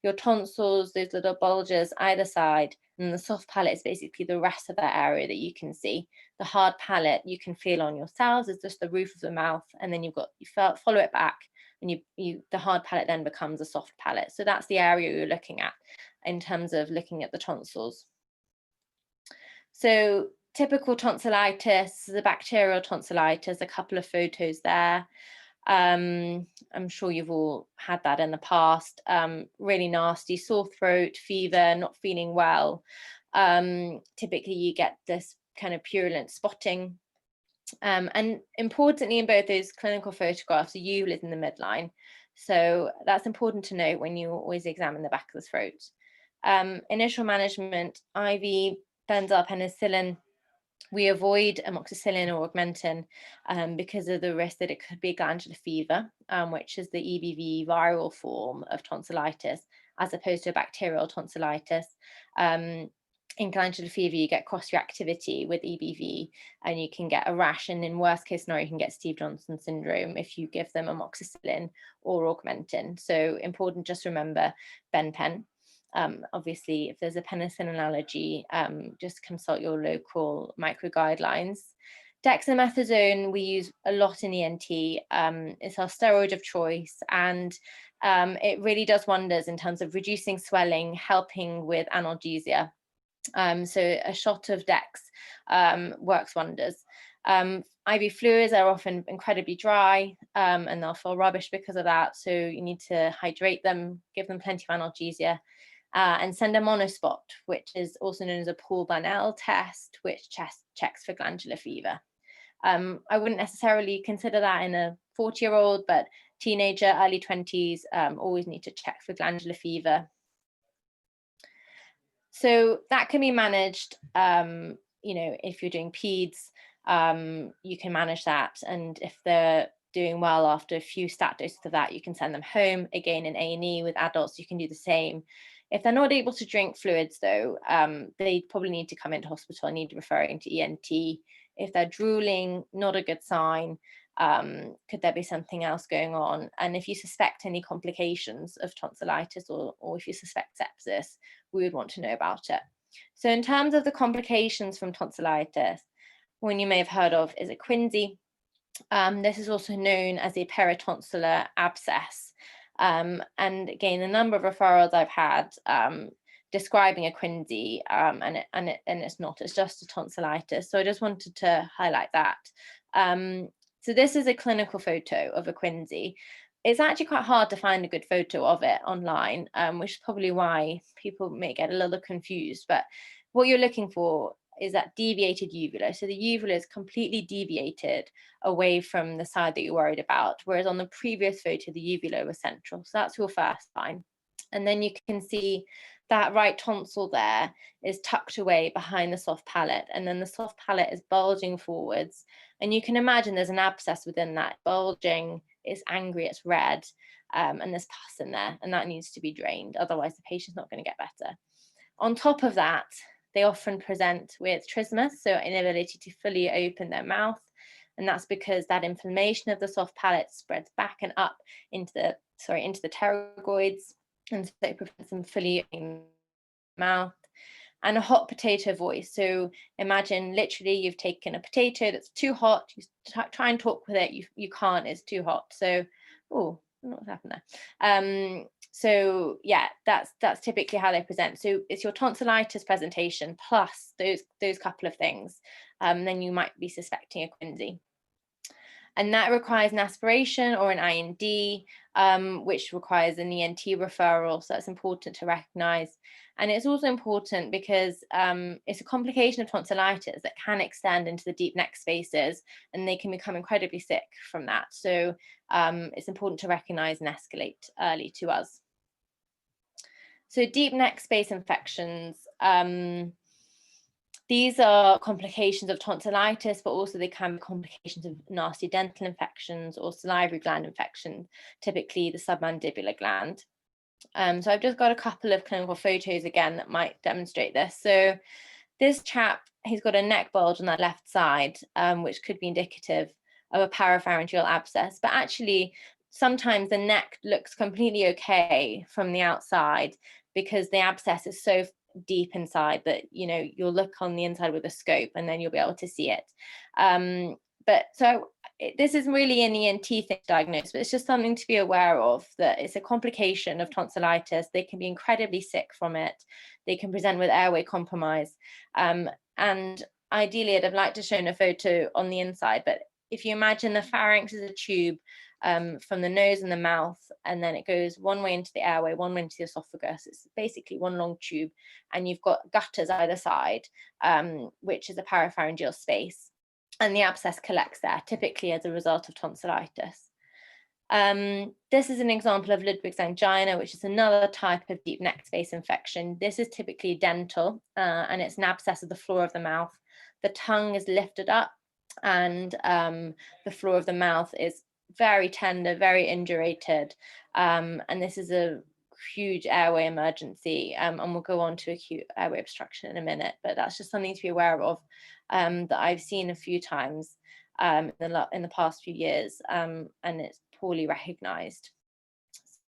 your tonsils, those little bulges either side, and the soft palate is basically the rest of that area that you can see. The hard palate you can feel on yourselves is just the roof of the mouth, and then you follow it back, and the hard palate then becomes a soft palate. So that's the area you're looking at in terms of looking at the tonsils. So typical tonsillitis, the bacterial tonsillitis, a couple of photos there. I'm sure you've all had that in the past. Really nasty, sore throat, fever, not feeling well. Typically you get this kind of purulent spotting. And importantly, in both those clinical photographs, the uvula is in the midline. So that's important to note when you always examine the back of the throat. Initial management, IV, benzyl penicillin. We avoid amoxicillin or augmentin because of the risk that it could be glandular fever, which is the EBV viral form of tonsillitis, as opposed to a bacterial tonsillitis. In glandular fever, you get cross-reactivity with EBV, and you can get a rash, and in worst case scenario, you can get Steve Johnson syndrome if you give them amoxicillin or augmentin. So important, just remember Ben-Pen. Obviously, if there's a penicillin allergy, just consult your local micro guidelines. Dexamethasone we use a lot in ENT. It's our steroid of choice, and it really does wonders in terms of reducing swelling, helping with analgesia. So a shot of Dex works wonders. IV fluids are often incredibly dry, and they'll feel rubbish because of that. So you need to hydrate them, give them plenty of analgesia. And send a monospot, which is also known as a Paul Barnell test, which checks for glandular fever. I wouldn't necessarily consider that in a 40-year-old, but teenager, early 20s, always need to check for glandular fever. So that can be managed, if you're doing peds, you can manage that. And if they're doing well after a few stat doses of that, you can send them home. Again, in A&E with adults, you can do the same. If they're not able to drink fluids, though, they probably need to come into hospital and need referring to ENT. If they're drooling, not a good sign. Could there be something else going on? And if you suspect any complications of tonsillitis, or if you suspect sepsis, we would want to know about it. So in terms of the complications from tonsillitis, one you may have heard of is a quinsy. This is also known as a peritonsillar abscess. And again, a number of referrals I've had describing a quinsy, and it's not, it's just a tonsillitis. So I just wanted to highlight that. So this is a clinical photo of a quinsy. It's actually quite hard to find a good photo of it online, which is probably why people may get a little confused. But what you're looking for that deviated uvula. So the uvula is completely deviated away from the side that you're worried about, whereas on the previous photo, the uvula was central. So that's your first sign. And then you can see that right tonsil there is tucked away behind the soft palate, and then the soft palate is bulging forwards. And you can imagine there's an abscess within that, bulging, it's angry, it's red, and there's pus in there, and that needs to be drained. Otherwise, the patient's not going to get better. On top of that, they often present with trismus, so inability to fully open their mouth. And that's because that inflammation of the soft palate spreads back and up into the pterygoids, and so it prevents them fully opening the mouth. And a hot potato voice. So imagine literally you've taken a potato that's too hot, you try and talk with it, you can't, it's too hot. So, oh, what's happened there? So yeah, that's typically how they present. So it's your tonsillitis presentation plus those couple of things. Then you might be suspecting a quinsy. And that requires an aspiration or an IND, which requires an ENT referral. So that's important to recognize. And it's also important because it's a complication of tonsillitis that can extend into the deep neck spaces, and they can become incredibly sick from that. So it's important to recognize and escalate early to us. So deep neck space infections, these are complications of tonsillitis, but also they can be complications of nasty dental infections or salivary gland infections, typically the submandibular gland. So I've just got a couple of clinical photos again that might demonstrate this. So this chap, he's got a neck bulge on that left side, which could be indicative of a parapharyngeal abscess, but actually sometimes the neck looks completely okay from the outside because the abscess is so deep inside that, you know, you'll look on the inside with a scope and then you'll be able to see it. But so this is really an ENT thing to diagnose, but it's just something to be aware of, that it's a complication of tonsillitis. They can be incredibly sick from it. They can present with airway compromise. And ideally, I'd have liked to show a photo on the inside, but if you imagine the pharynx is a tube from the nose and the mouth, and then it goes one way into the airway, one way into the esophagus. It's basically one long tube, and you've got gutters either side, which is a parapharyngeal space. And the abscess collects there, typically as a result of tonsillitis. This is an example of Ludwig's angina, which is another type of deep neck space infection. This is typically dental, and it's an abscess of the floor of the mouth. The tongue is lifted up, and the floor of the mouth is very tender, very indurated, and this is a huge airway emergency, and we'll go on to acute airway obstruction in a minute, but that's just something to be aware of, that I've seen a few times in the past few years, and it's poorly recognized.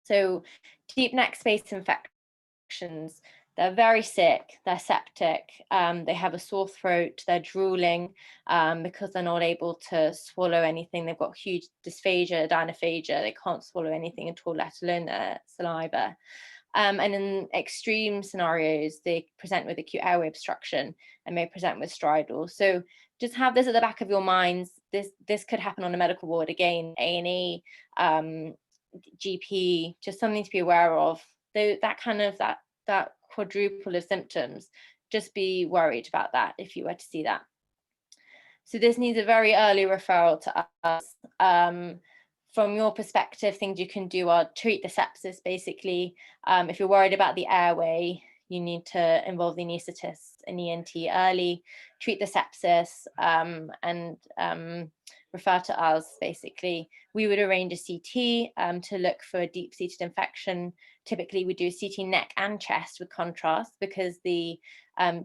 So deep neck space infections, they're very sick, they're septic, they have a sore throat, they're drooling because they're not able to swallow anything. They've got huge dysphagia, dinophagia, they can't swallow anything at all, let alone their saliva. And in extreme scenarios, they present with acute airway obstruction and may present with stridor. So just have this at the back of your minds. This could happen on a medical ward, again, A&E, GP, just something to be aware of. Though that quadruple of symptoms, just be worried about that if you were to see that. So this needs a very early referral to us. From your perspective, things you can do are treat the sepsis, basically. If you're worried about the airway, you need to involve the anaesthetist and ENT early, treat the sepsis, and refer to us, basically. We would arrange a CT to look for a deep-seated infection. Typically, we do CT neck and chest with contrast, because the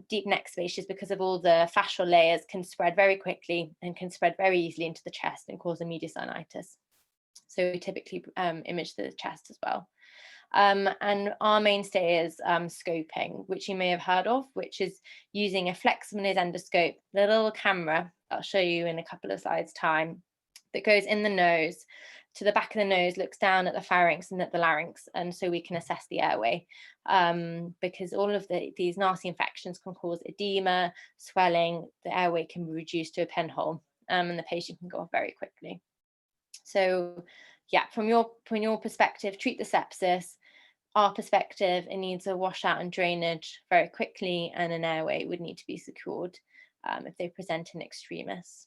deep neck spaces, because of all the fascial layers, can spread very quickly and can spread very easily into the chest and cause a mediastinitis. So we typically image the chest as well. And our mainstay is scoping, which you may have heard of, which is using a flexible endoscope, the little camera I'll show you in a couple of slides' time, that goes in the nose to the back of the nose, looks down at the pharynx and at the larynx, and so we can assess the airway, because all of these nasty infections can cause edema, swelling, the airway can be reduced to a pinhole, and the patient can go off very quickly. So yeah, from your perspective, treat the sepsis. Our perspective, it needs a washout and drainage very quickly, and an airway would need to be secured. if they present in extremis.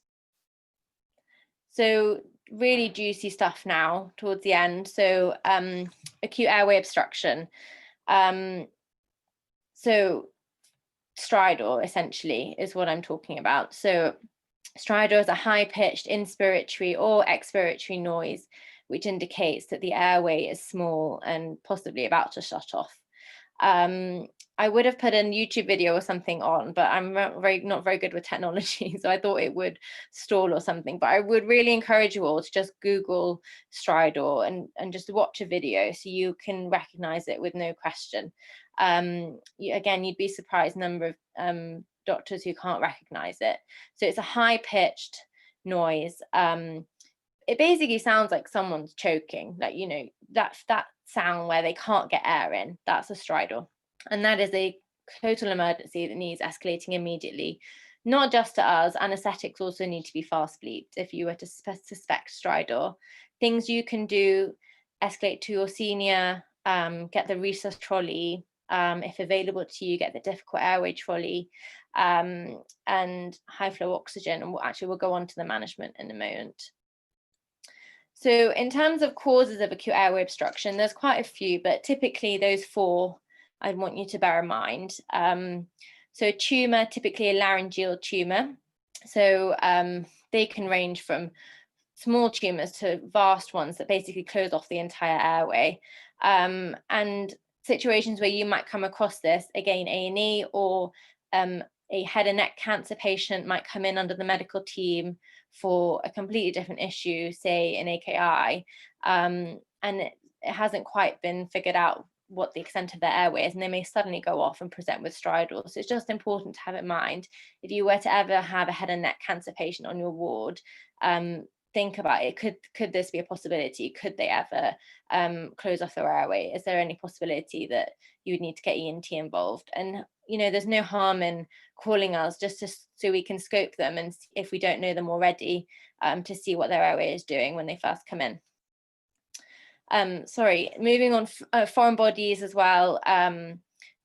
So really juicy stuff now towards the end. So acute airway obstruction. So stridor essentially is what I'm talking about. So stridor is a high-pitched inspiratory or expiratory noise, which indicates that the airway is small and possibly about to shut off. I would have put a YouTube video or something on, but I'm not very good with technology, so I thought it would stall or something. But I would really encourage you all to just Google stridor and just watch a video so you can recognize it with no question. Again, you'd be surprised number of doctors who can't recognize it. So it's a high-pitched noise. It basically sounds like someone's choking, like, you know, that sound where they can't get air in. That's a stridor, and that is a total emergency that needs escalating immediately. Not just to us, anesthetics also need to be fast bleeped if you were to suspect stridor. Things you can do: escalate to your senior, get the resus trolley, if available to you, get the difficult airway trolley, and high flow oxygen. And we'll go on to the management in a moment. So in terms of causes of acute airway obstruction, there's quite a few, but typically those four I want you to bear in mind. So a tumour, typically a laryngeal tumour. So they can range from small tumours to vast ones that basically close off the entire airway. And situations where you might come across this, again, A&E, or a head and neck cancer patient might come in under the medical team for a completely different issue, say an AKI, and it hasn't quite been figured out what the extent of their airway is, and they may suddenly go off and present with stridor. So it's just important to have in mind, if you were to ever have a head and neck cancer patient on your ward, think about it. Could this be a possibility? Could they ever close off their airway? Is there any possibility that you would need to get ENT involved? And you know, there's no harm in calling us just so we can scope them, and if we don't know them already, to see what their airway is doing when they first come in. Sorry, moving on, foreign bodies as well.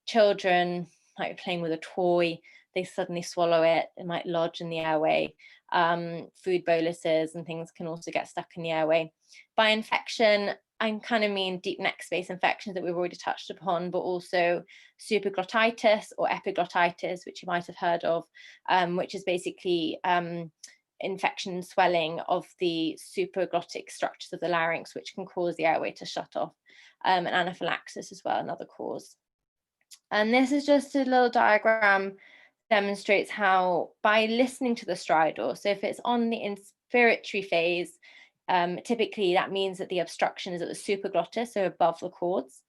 Children might be playing with a toy, they suddenly swallow it, it might lodge in the airway. Food boluses and things can also get stuck in the airway. By infection, I kind of mean deep neck space infections that we've already touched upon, but also supraglottitis or epiglottitis, which you might have heard of, which is basically infection and swelling of the supraglottic structures of the larynx, which can cause the airway to shut off, and anaphylaxis as well, another cause. And this is just a little diagram demonstrates how, by listening to the stridor, so if it's on the inspiratory phase, typically that means that the obstruction is at the supraglottis, so above the cords.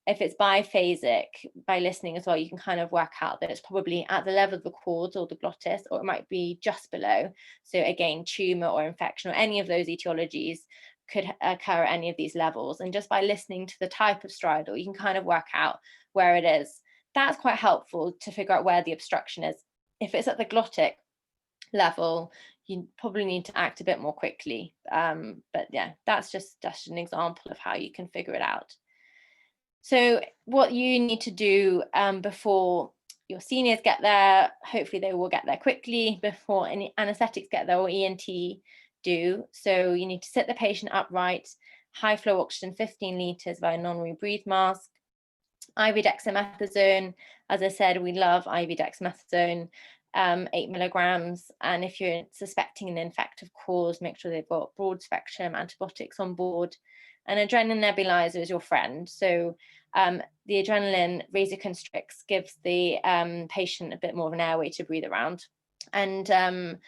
If it's biphasic, by listening as well, you can kind of work out that it's probably at the level of the cords or the glottis, or it might be just below. So again, tumor or infection or any of those etiologies could occur at any of these levels. And just by listening to the type of stridor, you can kind of work out where it is. That's quite helpful to figure out where the obstruction is. If it's at the glottic level, you probably need to act a bit more quickly. But yeah, that's just an example of how you can figure it out. So what you need to do before your seniors get there, hopefully they will get there quickly before any anesthetics get there or ENT do. So you need to sit the patient upright, high flow oxygen 15 litres via non-rebreathe mask, IV dexamethasone. As I said, we love IV dexamethasone, 8 milligrams. And if you're suspecting an infective cause, make sure they've got broad spectrum antibiotics on board. An adrenaline nebulizer is your friend. So the adrenaline vasoconstricts, gives the patient a bit more of an airway to breathe around. And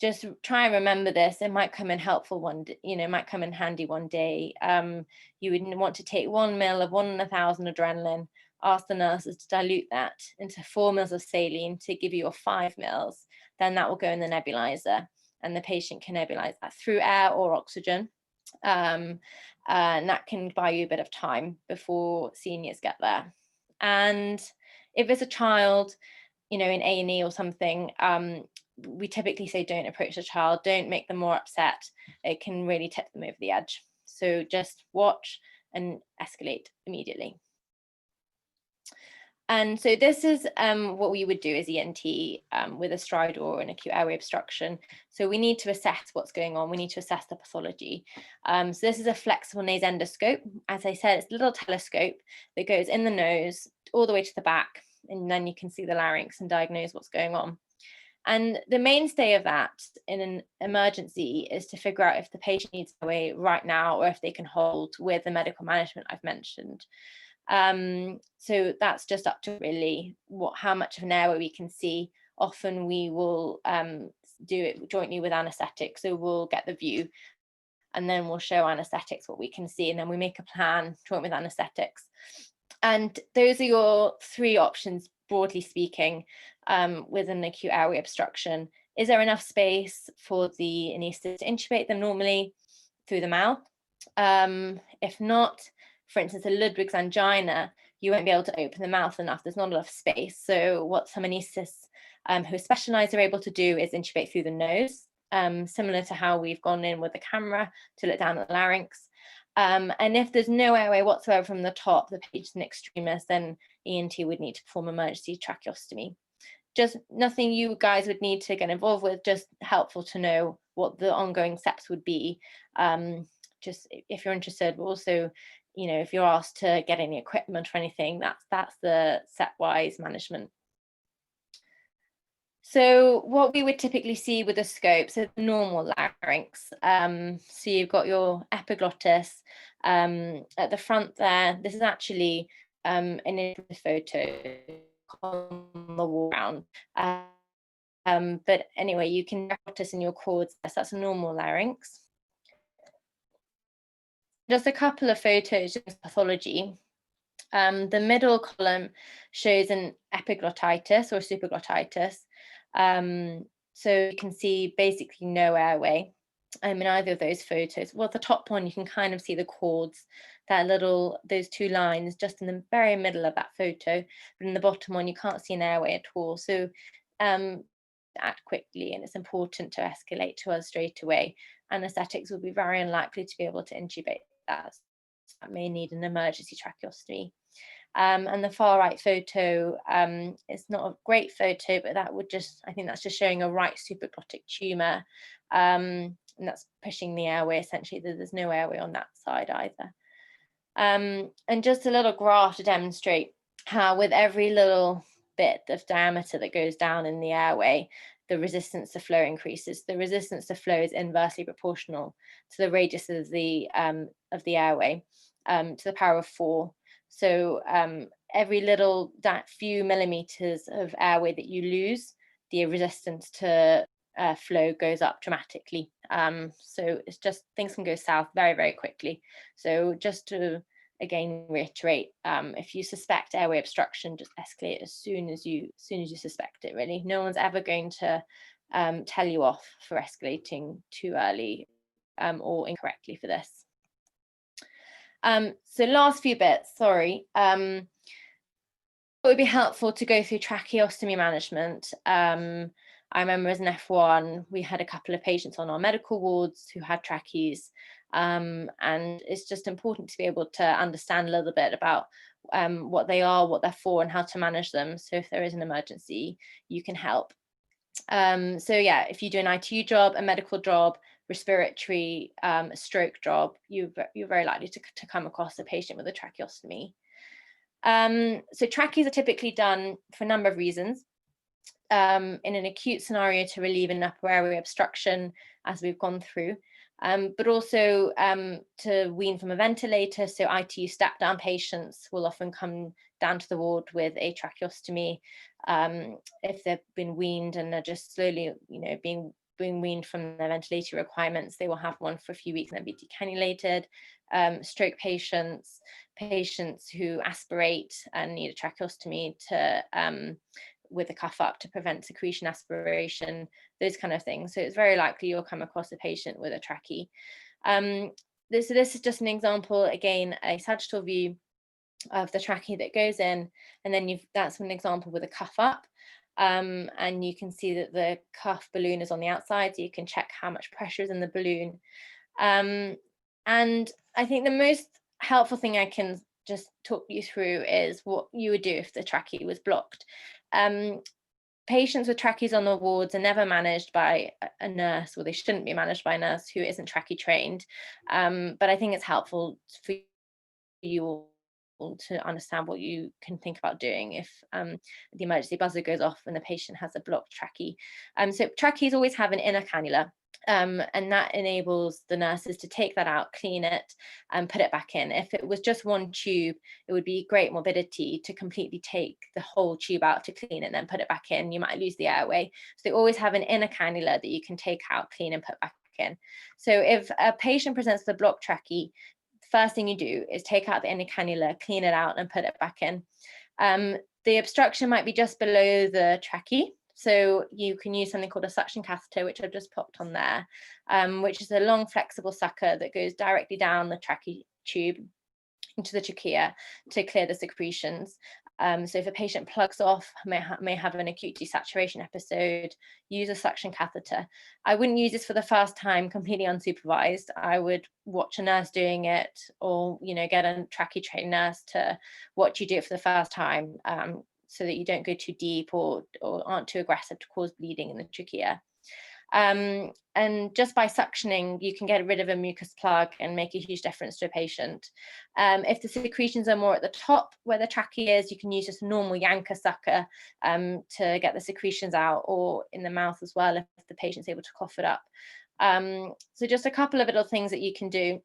just try and remember this. It might come in helpful one, might come in handy one day. You would want to take 1 ml of 1 in 1,000 adrenaline, ask the nurses to dilute that into 4 ml of saline to give you your 5 ml. Then that will go in the nebulizer, and the patient can nebulize that through air or oxygen. And that can buy you a bit of time before seniors get there. And if it's a child, in A&E or something, we typically say don't approach the child, don't make them more upset. It can really tip them over the edge. So just watch and escalate immediately. And so this is what we would do as ENT with a stridor or an acute airway obstruction. So we need to assess what's going on. We need to assess the pathology. So this is a flexible nasendoscope. As I said, it's a little telescope that goes in the nose all the way to the back, and then you can see the larynx and diagnose what's going on. And the mainstay of that in an emergency is to figure out if the patient needs airway right now or if they can hold with the medical management I've mentioned. So that's just up to really how much of an airway we can see. Often we will do it jointly with anaesthetic, so we'll get the view and then we'll show anaesthetics what we can see, and then we make a plan joint with anaesthetics. And those are your three options, broadly speaking, with an acute airway obstruction. Is there enough space for the anaesthetist to intubate them normally through the mouth? If not, for instance, a Ludwig's angina, you won't be able to open the mouth enough. There's not enough space. So what some anaesthetists who are specialised are able to do is intubate through the nose, similar to how we've gone in with the camera to look down at the larynx. And if there's no airway whatsoever from the top, the patient's an extremis, then ENT would need to perform emergency tracheostomy. Just nothing you guys would need to get involved with, just helpful to know what the ongoing steps would be. Just if you're interested, but also, you know, if you're asked to get any equipment or anything, that's the set-wise management. So what we would typically see with a scope, so the normal larynx, so you've got your epiglottis at the front there. This is actually an photo on the wall around. But anyway, you can notice in your cords, that's a normal larynx. Just a couple of photos of pathology. The middle column shows an epiglottitis or supraglottitis. So you can see basically no airway in either of those photos. Well, the top one, you can kind of see the cords, those two lines just in the very middle of that photo, but in the bottom one, you can't see an airway at all. So act quickly, and it's important to escalate to us straight away. Anaesthetics will be very unlikely to be able to intubate that. So that may need an emergency tracheostomy. And the far right photo is not a great photo, but that would I think that's just showing a right supraglottic tumour, and that's pushing the airway essentially. There's no airway on that side either. And just a little graph to demonstrate how with every little bit of diameter that goes down in the airway, the resistance to flow increases. The resistance to flow is inversely proportional to the radius of the airway, to the power of 4. So every little few millimeters of airway that you lose, the resistance to flow goes up dramatically. So it's just, things can go south very, very quickly. So just to again reiterate, if you suspect airway obstruction, just escalate as soon as you suspect it. Really, no one's ever going to tell you off for escalating too early or incorrectly for this. So last few bits, sorry. It would be helpful to go through tracheostomy management. I remember as an F1, we had a couple of patients on our medical wards who had trachees, and it's just important to be able to understand a little bit about what they are, what they're for, and how to manage them. So if there is an emergency, you can help. So yeah, if you do an ITU job, a medical job, respiratory, a stroke job, you're very likely to come across a patient with a tracheostomy. So trachees are typically done for a number of reasons. In an acute scenario to relieve an upper airway obstruction, as we've gone through, but also to wean from a ventilator. So ITU step-down patients will often come down to the ward with a tracheostomy if they've been weaned and are just slowly, being weaned from their ventilator requirements. They will have one for a few weeks and then be decannulated. Stroke patients who aspirate and need a tracheostomy with a cuff up to prevent secretion aspiration, those kind of things. So it's very likely you'll come across a patient with a trachea. This is just an example, again, a sagittal view of the trachea that goes in, and then that's an example with a cuff up. And you can see that the cuff balloon is on the outside, so you can check how much pressure is in the balloon. And I think the most helpful thing I can just talk you through is what you would do if the trachea was blocked. Patients with tracheas on the wards are never managed by a nurse, or they shouldn't be managed by a nurse who isn't trachea trained. But I think it's helpful for you all to understand what you can think about doing if the emergency buzzer goes off and the patient has a blocked trachea. So tracheas always have an inner cannula. And that enables the nurses to take that out, clean it, and put it back in. If it was just one tube, it would be great morbidity to completely take the whole tube out to clean it and then put it back in. You might lose the airway. So they always have an inner cannula that you can take out, clean, and put back in. So if a patient presents with a blocked trachea, first thing you do is take out the inner cannula, clean it out, and put it back in. The obstruction might be just below the trachea. So you can use something called a suction catheter, which I've just popped on there, which is a long flexible sucker that goes directly down the trachea tube into the trachea to clear the secretions. So if a patient plugs off, may have an acute desaturation episode, use a suction catheter. I wouldn't use this for the first time completely unsupervised. I would watch a nurse doing it, or get a trachea trained nurse to watch you do it for the first time, so that you don't go too deep or aren't too aggressive to cause bleeding in the trachea. And just by suctioning, you can get rid of a mucus plug and make a huge difference to a patient. If the secretions are more at the top where the trachea is, you can use just a normal Yanker sucker to get the secretions out, or in the mouth as well if the patient's able to cough it up. So just a couple of little things that you can do.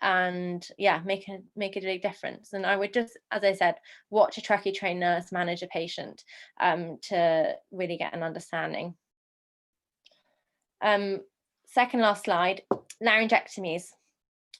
And yeah, make a big difference. And I would just, as I said, watch a trachea trained nurse manage a patient to really get an understanding. Second last slide, laryngectomies.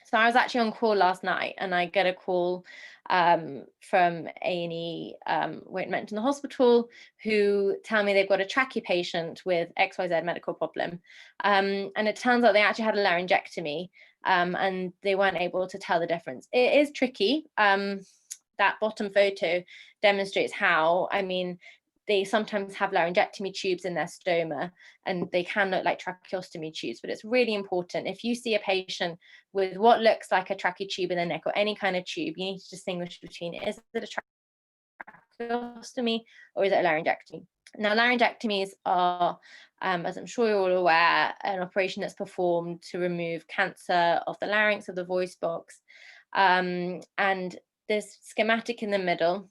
So I was actually on call last night, and I get a call from A&E, won't mention the hospital, who tell me they've got a trachea patient with XYZ medical problem. And it turns out they actually had a laryngectomy, and they weren't able to tell the difference. It is tricky. That bottom photo demonstrates how. I mean, they sometimes have laryngectomy tubes in their stoma, and they can look like tracheostomy tubes, but it's really important. If you see a patient with what looks like a trachea tube in the neck, or any kind of tube, you need to distinguish between, is it a tracheostomy or is it a laryngectomy? Now, laryngectomies are, as I'm sure you're all aware, an operation that's performed to remove cancer of the larynx, of the voice box. And this schematic in the middle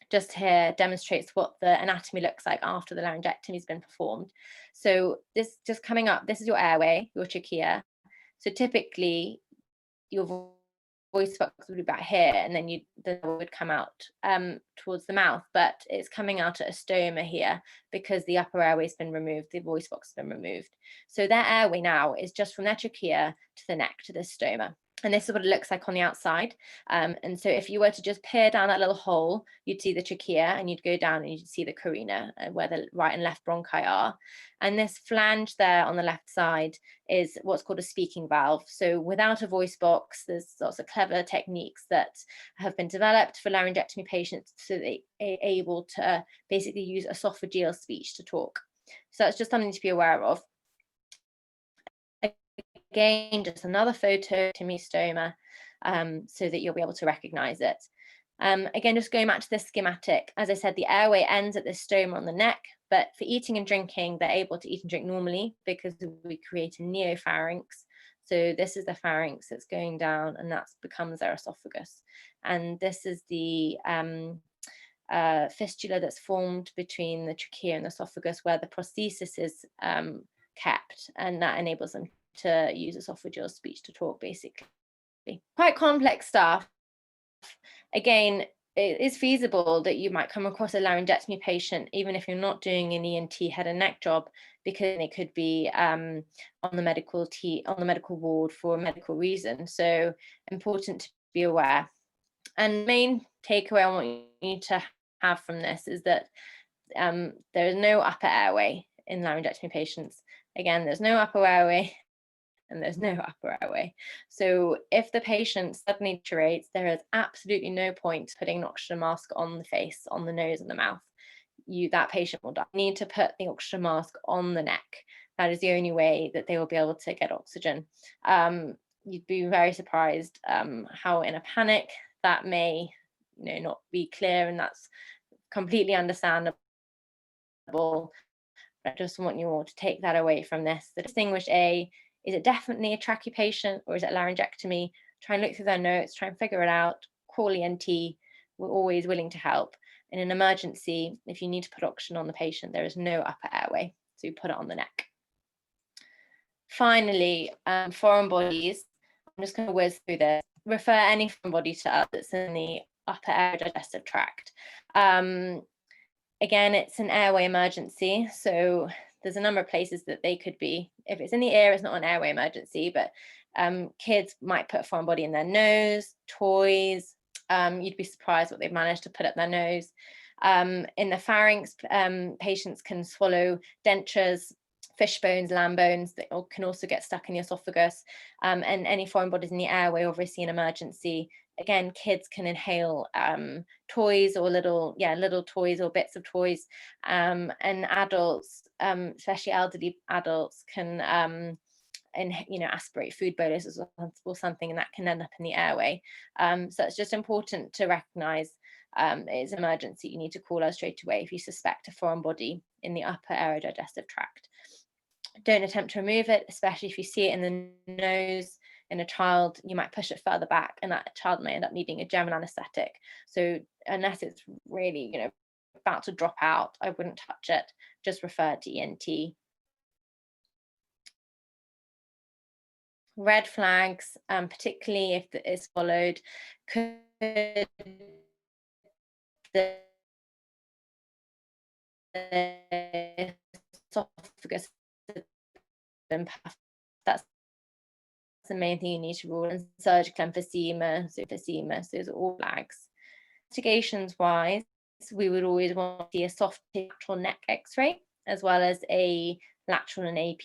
just here demonstrates what the anatomy looks like after the laryngectomy has been performed. So this just coming up, this is your airway, your trachea. So typically your voice box would be about here, and then the would come out towards the mouth, but it's coming out at a stoma here because the upper airway's been removed, the voice box has been removed. So their airway now is just from their trachea to the neck, to this stoma. And this is what it looks like on the outside. And so if you were to just peer down that little hole, you'd see the trachea, and you'd go down and you'd see the carina, where the right and left bronchi are. And this flange there on the left side is what's called a speaking valve. So without a voice box, there's lots of clever techniques that have been developed for laryngectomy patients so they are able to basically use esophageal speech to talk. So that's just something to be aware of. Again, just another photo to me stoma, so that you'll be able to recognize it. Again, just going back to this schematic, as I said, the airway ends at this stoma on the neck, but for eating and drinking, they're able to eat and drink normally because we create a neopharynx. So this is the pharynx that's going down, and that becomes their esophagus. And this is the fistula that's formed between the trachea and the esophagus, where the prosthesis is kept, and that enables them to use esophageal speech to talk, basically. Quite complex stuff. Again, it is feasible that you might come across a laryngectomy patient, even if you're not doing an ENT head and neck job, because they could be on the medical ward for a medical reason. So important to be aware. And the main takeaway I want you to have from this is that there is no upper airway in laryngectomy patients. Again, there's no upper airway, and there's no upper airway. So if the patient suddenly deteriorates, there is absolutely no point putting an oxygen mask on the face, on the nose and the mouth. That patient will die. You need to put the oxygen mask on the neck. That is the only way that they will be able to get oxygen. you'd be very surprised how in a panic that may not be clear, and that's completely understandable. I just want you all to take that away from this. The distinguish is it definitely a trachea patient or is it laryngectomy? Try and look through their notes, try and figure it out, call ENT. We're always willing to help. In an emergency, if you need to put oxygen on the patient, there is no upper airway, so you put it on the neck. Finally, foreign bodies. I'm just going to whiz through this. Refer any foreign body to us that's in the upper airway digestive tract. Again, it's an airway emergency, so there's a number of places that they could be. If it's in the ear, it's not an airway emergency, but kids might put a foreign body in their nose, toys. You'd be surprised what they've managed to put up their nose. In the pharynx, patients can swallow dentures, fish bones, lamb bones that can also get stuck in the esophagus, and any foreign bodies in the airway, obviously an emergency. Again, kids can inhale toys or little toys or bits of toys, and adults, especially elderly adults, can aspirate food bolus or something, and that can end up in the airway. So it's just important to recognise it's an emergency. You need to call us straight away if you suspect a foreign body in the upper aerodigestive tract. Don't attempt to remove it, especially if you see it in the nose. In a child, you might push it further back, and that child may end up needing a general anaesthetic. So unless it's really, about to drop out, I wouldn't touch it. Just refer to ENT. Red flags, particularly if it is swallowed, could the esophagus that's the main thing you need to rule, and surgical emphysema, those are all flags. Investigations wise, we would always want to see a soft lateral neck x-ray as well as a lateral and AP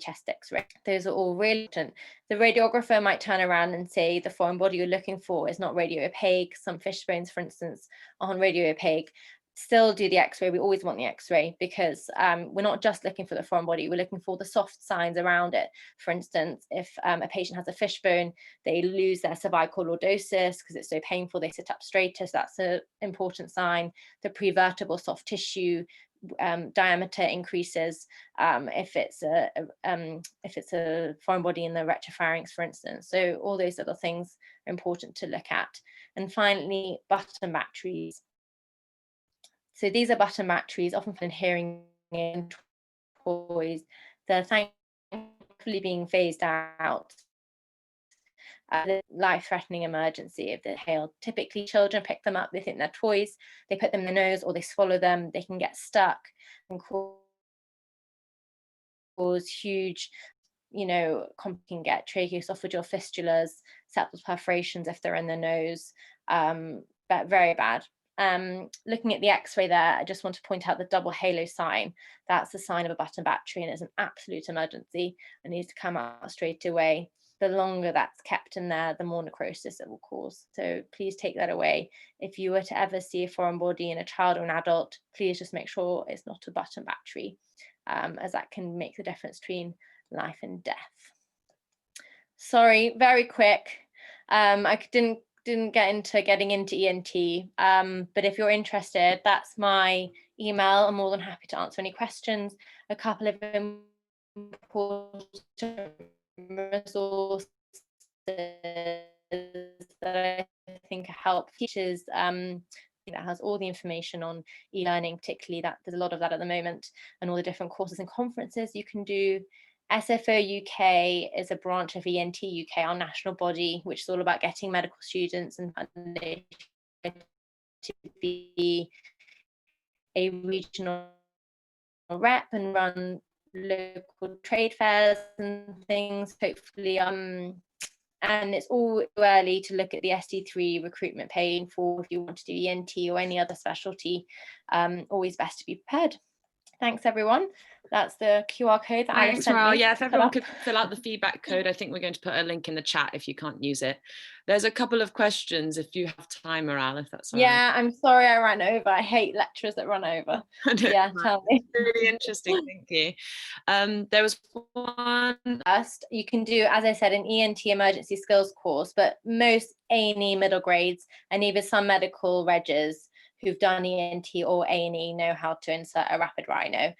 chest x-ray. Those are all really important. The radiographer might turn around and say the foreign body you're looking for is not radio opaque. Some fish bones, for instance, aren't radio opaque. Still do the x-ray. We always want the x-ray because we're not just looking for the foreign body, we're looking for the soft signs around it. For instance, if a patient has a fish bone, they lose their cervical lordosis because it's so painful, they sit up straighter, so that's an important sign. The prevertebral soft tissue diameter increases if it's a foreign body in the retropharynx, for instance. So all those little things are important to look at. And finally, button batteries. So these are button batteries, often found in hearing in toys. They're thankfully being phased out. The life-threatening emergency if they're inhaled. Typically, children pick them up, they think they're toys, they put them in the nose or they swallow them, they can get stuck and cause huge, can get tracheoesophageal fistulas, septal perforations if they're in the nose, but very bad. Looking at the x-ray there, I just want to point out the double halo sign. That's the sign of a button battery, and it's an absolute emergency. It needs to come out straight away. The longer that's kept in there, the more necrosis it will cause. So please take that away. If you were to ever see a foreign body in a child or an adult, please just make sure it's not a button battery, as that can make the difference between life and death. Sorry, very quick. I didn't get into getting into ENT, but if you're interested, that's my email. I'm more than happy to answer any questions. A couple of important resources that I think help teachers, that has all the information on e-learning, particularly that there's a lot of that at the moment, and all the different courses and conferences you can do. SFO-UK is a branch of ENT UK, our national body, which is all about getting medical students and to be a regional rep and run local trade fairs and things, hopefully. And it's all early to look at the SD3 recruitment page for if you want to do ENT or any other specialty. Always best to be prepared. Thanks, everyone. That's the QR code that Alice Thanks, sent Maral. me. Yeah, if everyone could fill out the feedback code, I think we're going to put a link in the chat if you can't use it. There's a couple of questions if you have time, Maral, if that's all right. Yeah, I'm sorry I ran over. I hate lecturers that run over. Yeah, tell me. Really interesting, thank you. There was one. First, you can do, as I said, an ENT emergency skills course, but most A&E middle grades and even some medical regs who've done ENT or A&E know how to insert a rapid rhino.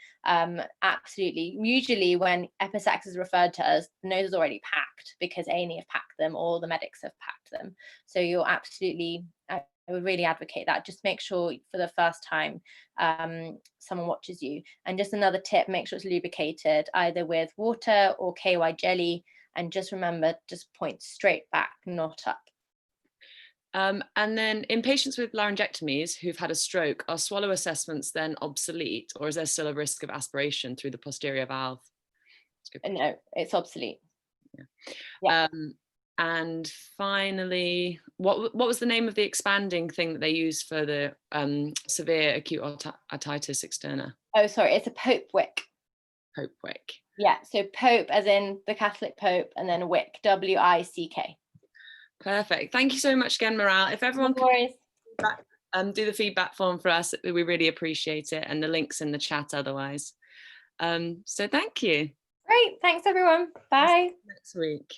Absolutely. Usually when Epistaxis is referred to us, the nose is already packed because A&E have packed them or the medics have packed them. So you're absolutely, I would really advocate that. Just make sure for the first time someone watches you. And just another tip, make sure it's lubricated either with water or KY jelly. And just remember, just point straight back, not up. And then in patients with laryngectomies who've had a stroke, are swallow assessments then obsolete, or is there still a risk of aspiration through the posterior valve? No, it's obsolete. Yeah. And finally, what was the name of the expanding thing that they use for the severe acute otitis externa? Oh, sorry, it's a Pope wick. Pope wick. Yeah, so Pope as in the Catholic Pope, and then wick, W-I-C-K. Perfect. Thank you so much again, Maral. If everyone could do the feedback form for us, we really appreciate it, and the link's in the chat otherwise. So thank you. Great. Thanks, everyone. Bye. Next week.